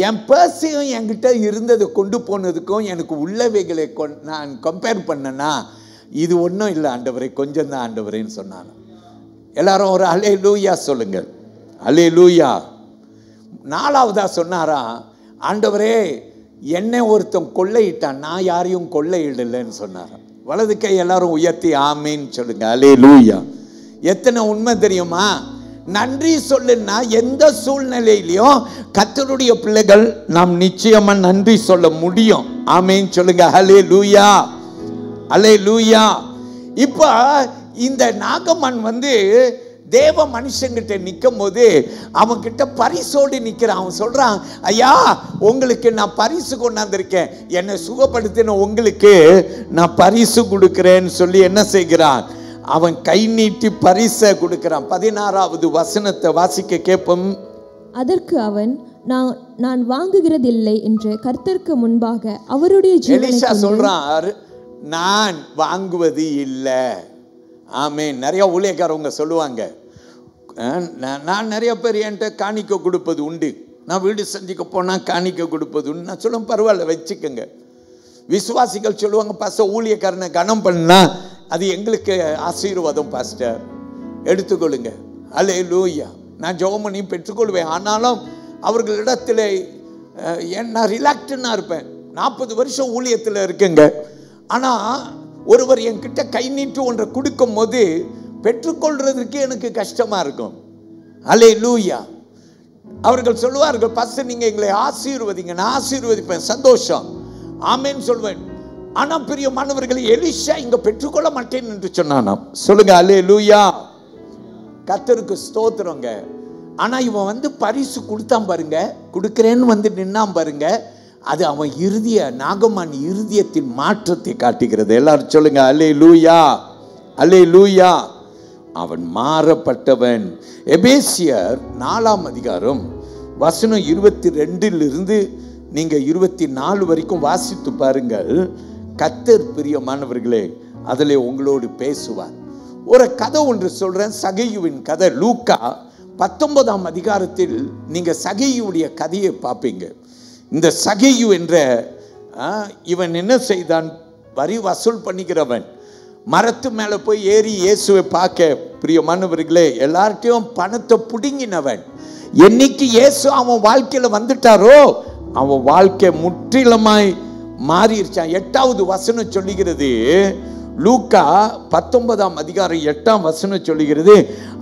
என் பர்ஸையும் என்கிட்ட இருந்ததை கொண்டு போனதுக்கும் எனக்கு உள்ளவைகளை நான் கம்பேர் பண்ணனா இது ஒன்றும் இல்லை ஆண்டவரே, கொஞ்சம் தான் ஆண்டவரேன்னு சொன்னான். எல்லாரும் ஒரு அல்லேலூயா சொல்லுங்க. அல்லேலூயா. 4வதா சொன்னாரா, ஆண்டவரே என்னை ஒருத்தன் கொள்ளையிட்டான், நான் யாரையும் கொள்ளையிடலைன்னு சொன்னாராம். வலது கை எல்லாரும் உயர்த்தி ஆமேன்னு சொல்லுங்க. அல்லேலூயா. எத்தனை உண்மை தெரியுமா? நன்றி சொல்லுன்னா எந்த சூழ்நிலையிலையும் கர்த்தருடைய பிள்ளைகள் நாம் நிச்சயமா நன்றி சொல்ல முடியும். ஆமேன்னு சொல்லுங்க. அல்லேலூயா, அல்லேலூயா. இப்ப இந்த நாகமன் வந்து தேவ மனுஷங்கிட்ட நிற்கும் போது அவன்கிட்ட பரிசோடு நிற்கிறான். அவன் சொல்றான், ஐயா உங்களுக்கு நான் பரிசு கொண்டாந்துருக்கேன், என்னை சுகப்படுத்தின உங்களுக்கு நான் பரிசு கொடுக்கிறேன்னு சொல்லி என்ன செய்கிறான்? அவன் கை நீட்டி பரிசை கொடுக்கிறான். 16வது வசனத்தை வாசிக்க கேட்போம். அதற்கு அவன், நான் வாங்குகிறதில்லை என்று கர்த்தருக்கு முன்பாக அவருடைய எலிசா சொல்றார், நான் வாங்குவது இல்லை. ஆமென். நிறைய ஊழியக்காரவங்க சொல்லுவாங்க, நான் நிறைய பேர் என்கிட்ட காணிக்க கொடுப்பது உண்டு, நான் வீடு சந்திக்க போனால் காணிக்க கொடுப்பது உண்டு. நான் சொல்லுவேன், பரவாயில்ல வச்சுக்கோங்க. விசுவாசிகள் சொல்லுவாங்க, பாஸ்டர் ஊழியக்காரனை கனம் பண்ணா அது எங்களுக்கு ஆசீர்வாதம் பாஸ்டர், எடுத்துக்கொள்ளுங்க. அல்லேலூயா. நான் ஜெபம் பண்ணி பெற்றுக்கொள்வேன். ஆனாலும் அவர்களிடத்தில் நான் ரிலாக்டனாக இருப்பேன். 40 வருஷம் ஊழியத்தில் இருக்குங்க. ஆனால் ஒருவர் என்கிட்ட கை நீட்டு ஒன்றை கொடுக்கும் போது பெற்றுக்கொள்றதுக்கு எனக்கு கஷ்டமாக இருக்கும். அல்லேலூயா. அவர்கள் சொல்லுவார்கள், பாஸ்டர் நீங்கள் எங்களை ஆசீர்வதிங்க. நான் ஆசீர்வதிப்பேன், சந்தோஷம், ஆமேன்னு சொல்வேன். ஆனால் பிரியமானவர்களை, எலிஷா இங்கே பெற்றுக்கொள்ள மாட்டேன் என்று சொன்னானாம். சொல்லுங்க அல்லேலூயா. கர்த்தருக்கு ஸ்தோத்திரங்க. ஆனா இவன் வந்து பரிசு கொடுத்தான் பாருங்க, கொடுக்கிறேன்னு வந்து நின்னான் பாருங்க, அது அவன் இறுதிய நாகமான் இருதயத்தின் மாற்றத்தை காட்டுகிறது. எல்லாரும் சொல்லுங்க அல்லேலூயா, அல்லேலூயா. அவன் மாறப்பட்டவன். எபேசியர் 4ஆம் அதிகாரம் வசனம் 22 நீங்க 24 வரைக்கும் வாசித்து பாருங்கள். கர்த்தர் பிரியமானவர்களே அதிலே உங்களோடு பேசுவார். ஒரு கதை ஒன்று சொல்றேன், சகேயுவின் கதை. லூக்கா 19ஆம் அதிகாரத்தில் நீங்க சகேயுடைய கதையை பார்ப்பீங்க. இந்த சகேயு என்ற இவன் என்ன செய்தான்? வரி வசூல் பண்ணிக்கிறவன். மரத்து மேல போய் ஏறி இயேசுவை பார்க்க, பிரியமானவர்களே, எல்லார்ட்டையும் பணத்தை புடுங்கினவன். என்னைக்கு இயேசு அவன் வாழ்க்கையில வந்துட்டாரோ அவன் வாழ்க்கை முற்றிலுமாய் மாறிடுச்சான். 8வது வசனம் சொல்லுகிறது, லூக்கா 19ஆம் அதிகாரம் 8ஆம் வசனம் சொல்லுகிறது,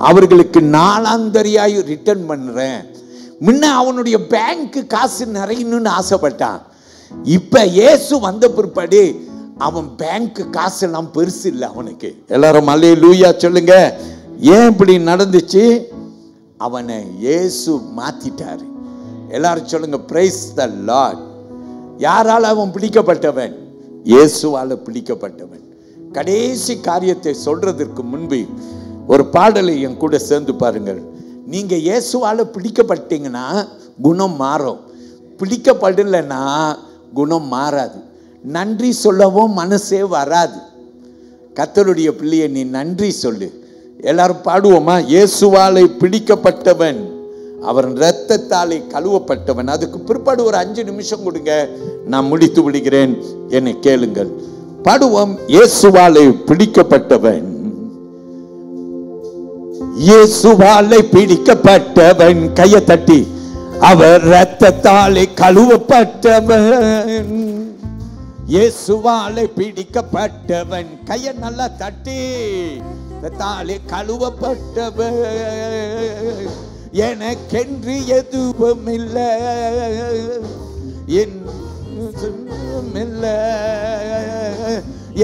அவர்களுக்கு நாளாந்தரியாய் ரிட்டர்ன் பண்றேன். முன்ன அவனுடைய பேங்க் காசு நிறையணும்னு ஆசைப்பட்டான். இப்ப இயேசு வந்த பிற்பாடு அவன் பேங்க் காசு எல்லாம் பெருசு இல்லை அவனுக்கு. எல்லாரும் அல்லேலூயா சொல்லுங்க. ஏன் இப்படி நடந்துச்சு? அவனை இயேசு மாத்திட்டாரு. எல்லாரும் சொல்லுங்க பிரைஸ் தி லார்ட். யாரால அவன் பிடிக்கப்பட்டவன்? இயேசுவால பிடிக்கப்பட்டவன். கடைசி காரியத்தை சொல்றதற்கு முன்பு ஒரு பாடலை என் கூட சேர்ந்து பாருங்கள். நீங்க இயேசுவால பிடிக்கப்பட்டீங்கன்னா குணம் மாறும், பிடிக்கப்படலைன்னா குணம் மாறாது. நன்றி சொல்லவும் மனசே வராது. கர்த்தருடைய பிள்ளையை நீ நன்றி சொல்லு. எல்லாரும் பாடுவோமா? இயேசுவாலே பிடிக்கப்பட்டவன், அவர் இரத்தத்தாலே கழுவப்பட்டவன். அதுக்கு பிற்பாடு ஒரு 5 நிமிஷம் கொடுங்க, நான் முடித்து விடுகிறேன், என்னை கேளுங்கள். பாடுவோம். இயேசுவாலே பிடிக்கப்பட்டவன், இயேசுவாலே பிடிக்கப்பட்டவன். கையை தட்டி, அவர் இரத்தத்தாலே கழுவப்பட்டவன், இயேசுவாலே பிடிக்கப்பட்டவன். கையை நல்லா தட்டி, இரத்தத்தாலே கழுவப்பட்டவன். எனக்கென்று எதுவும் இல்லை,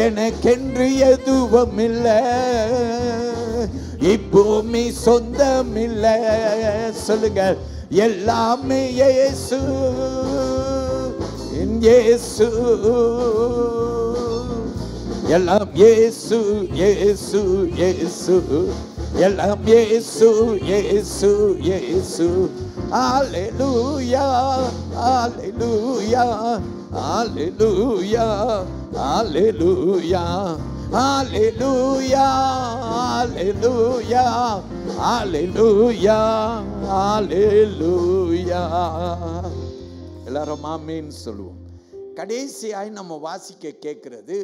எனக்கென்று எதுவும் இல்லை, இப்பூமி சொந்தம் இல்லை. சொல்லுங்க, எல்லாமே இயேசு, இயேசு, எல்லாம் இயேசு, இயேசு, இயேசு, எல்லாம் இயேசு, இயேசு, இயேசு. அல்லேலூயா, அல்லேலூயா, அல்லேலூயா, அல்லேலூயா, அல்லேலூயா, அல்லேலூயா, அல்லேலூயா, அல்லேலூயா. எல்லாரும் ஆமென் சொல்லுவோம். கடைசியாய் நம்ம வாசிக்க கேட்கிறது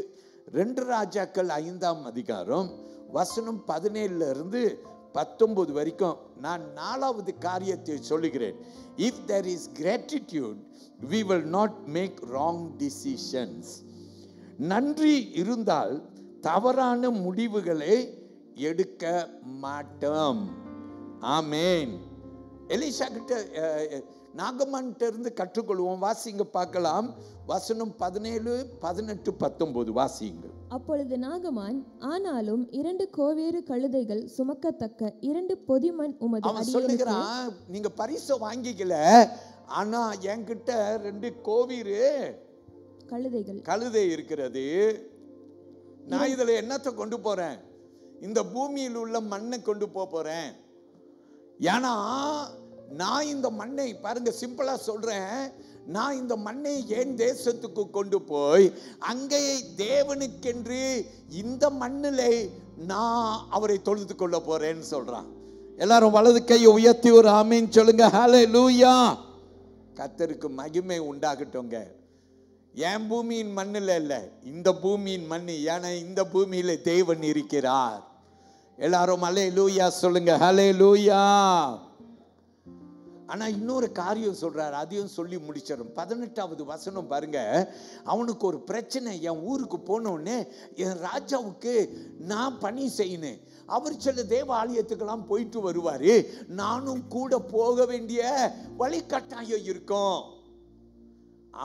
2 ராஜாக்கள் 5ஆம் அதிகாரம் வசனம் 17 19 வரைக்கும். நான் 4வது காரியத்தை சொல்லுகிறேன். If there is gratitude, we will not make wrong decisions. நன்றி இருந்தால் தவறான முடிவுகளை எடுக்க மாட்டோம். ஆமென். எலிசா கிட்ட நாகமான்கிட்ட இருந்து கற்றுக்கொள்வோம். வாசிங்க பார்க்கலாம். வசனம் 17 18 19 வாசிங்க. அப்பொழுது நாகமான், ஆனாலும் 2 கோவேறு கழுதைகள் சுமக்கத்தக்க 2 பொதிமண் உமது அவன் சொல்லுகிறான், நீங்க பரிசு வாங்கிக்கல, ஆனா என்கிட்ட 2 கோவேறு கழுதை இருக்கிறது. நான் இதுல என்னத்தை கொண்டு போறேன்? இந்த பூமியில் உள்ள மண்ணை கொண்டு போறேன். ஏன்னா நான் இந்த மண்ணை பாருங்க, சிம்பிளா சொல்றேன், நான் இந்த மண்ணை என் தேசத்துக்கு கொண்டு போய் அங்கே தேவனுக்கென்று இந்த மண்ணிலே நான் அவரை தொழுது கொள்ள போறேன்னு சொல்றான். எல்லாரும் வலது கையை உயர்த்தி ஒரு ஆமென் சொல்லுங்க. ஹல்லேலூயா. கர்த்தருக்கு மகிமை உண்டாகட்டுங்க. என் பூமியின் மண்ணில் இல்ல, இந்த பூமியின் மண்ணு. ஏன்னா இந்த பூமியில தேவன் இருக்கிறார். எல்லாரும் ஹல்லேலூயா சொல்லுங்க. ஹல்லேலூயா. ஆனா இன்னொரு காரியம் சொல்றாரு, அதையும் சொல்லி முடிச்சிடும். 18வது வசனம் பாருங்க. அவனுக்கு ஒரு பிரச்சனை. என் ஊருக்கு போனோடனே என் ராஜாவுக்கு நான் பணி செய்யணும். அவர் சில தேவாலயத்துக்கெல்லாம் போயிட்டு வருவாரு, நானும் கூட போக வேண்டிய வழிகட்டாயம் இருக்கும்.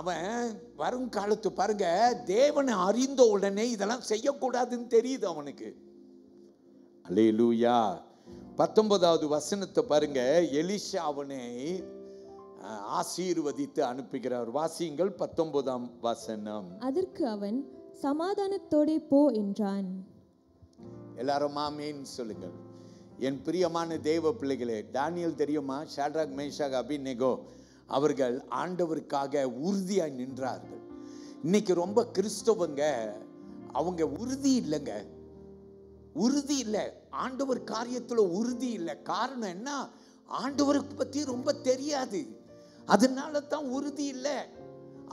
அவன் வரும் காலத்து பாருங்க, தேவனை அறிந்த உடனே இதெல்லாம் செய்யக்கூடாதுன்னு தெரியுது அவனுக்கு. அல்லேலூயா. 19வது வசனத்தை பாருங்க. எலிஷா அவனை ஆசீர்வதித்து அனுப்புகிறார். வாசியுங்கள் 19ஆம் வசனம். அதற்கு அவன் சமாதானத்தோடே போ என்றான். எல்லாரும் ஆமென் சொல்லுங்கள். என் பிரியமான தேவ பிள்ளைகளே, தானியேல் தெரியுமா? ஷாட்ராக், மேஷாக், அபிநேகோ அவர்கள் ஆண்டவருக்காக உறுதியாய் நின்றார்கள். இன்னைக்கு ரொம்ப கிறிஸ்தவங்க அவங்க உறுதி இல்லைங்க, உறுதி இல்லை, ஆண்டவர் காரியத்தில் உறுதி இல்லை. காரணம் என்ன? ஆண்டவருக்கு பற்றி ரொம்ப தெரியாது, அதனால தான் உறுதி இல்லை.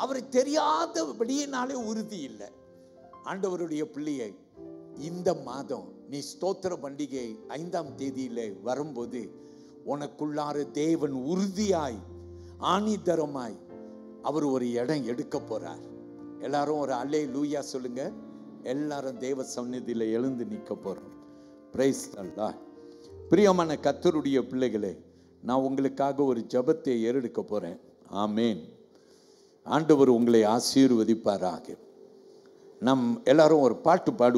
அவரை தெரியாதபடியினாலே உறுதி இல்லை. ஆண்டவருடைய பிள்ளையை, இந்த மாதம் நீ ஸ்தோத்திர பண்டிகை 5ஆம் தேதியில வரும்போது உனக்குள்ளார தேவன் உறுதியாய் ஆணிதரமாய் அவர் ஒரு இடம் எடுக்க போறார். எல்லாரும் ஒரு அல்லேலூயா சொல்லுங்க. எல்லாரும் தேவ சந்நிதியில எழுந்து நிற்க போறோம். Price the Lord. பிரியமான கர்த்தருடைய பிள்ளைகளே, நான் உங்களுக்காக ஒரு ஜெபத்தை ஏறெடுக்க போறேன். ஆமென். ஆண்டவர் உங்களை ஆசீர்வதிப்பாராக. நம் எல்லாரும் ஒரு பாட்டு பாடு.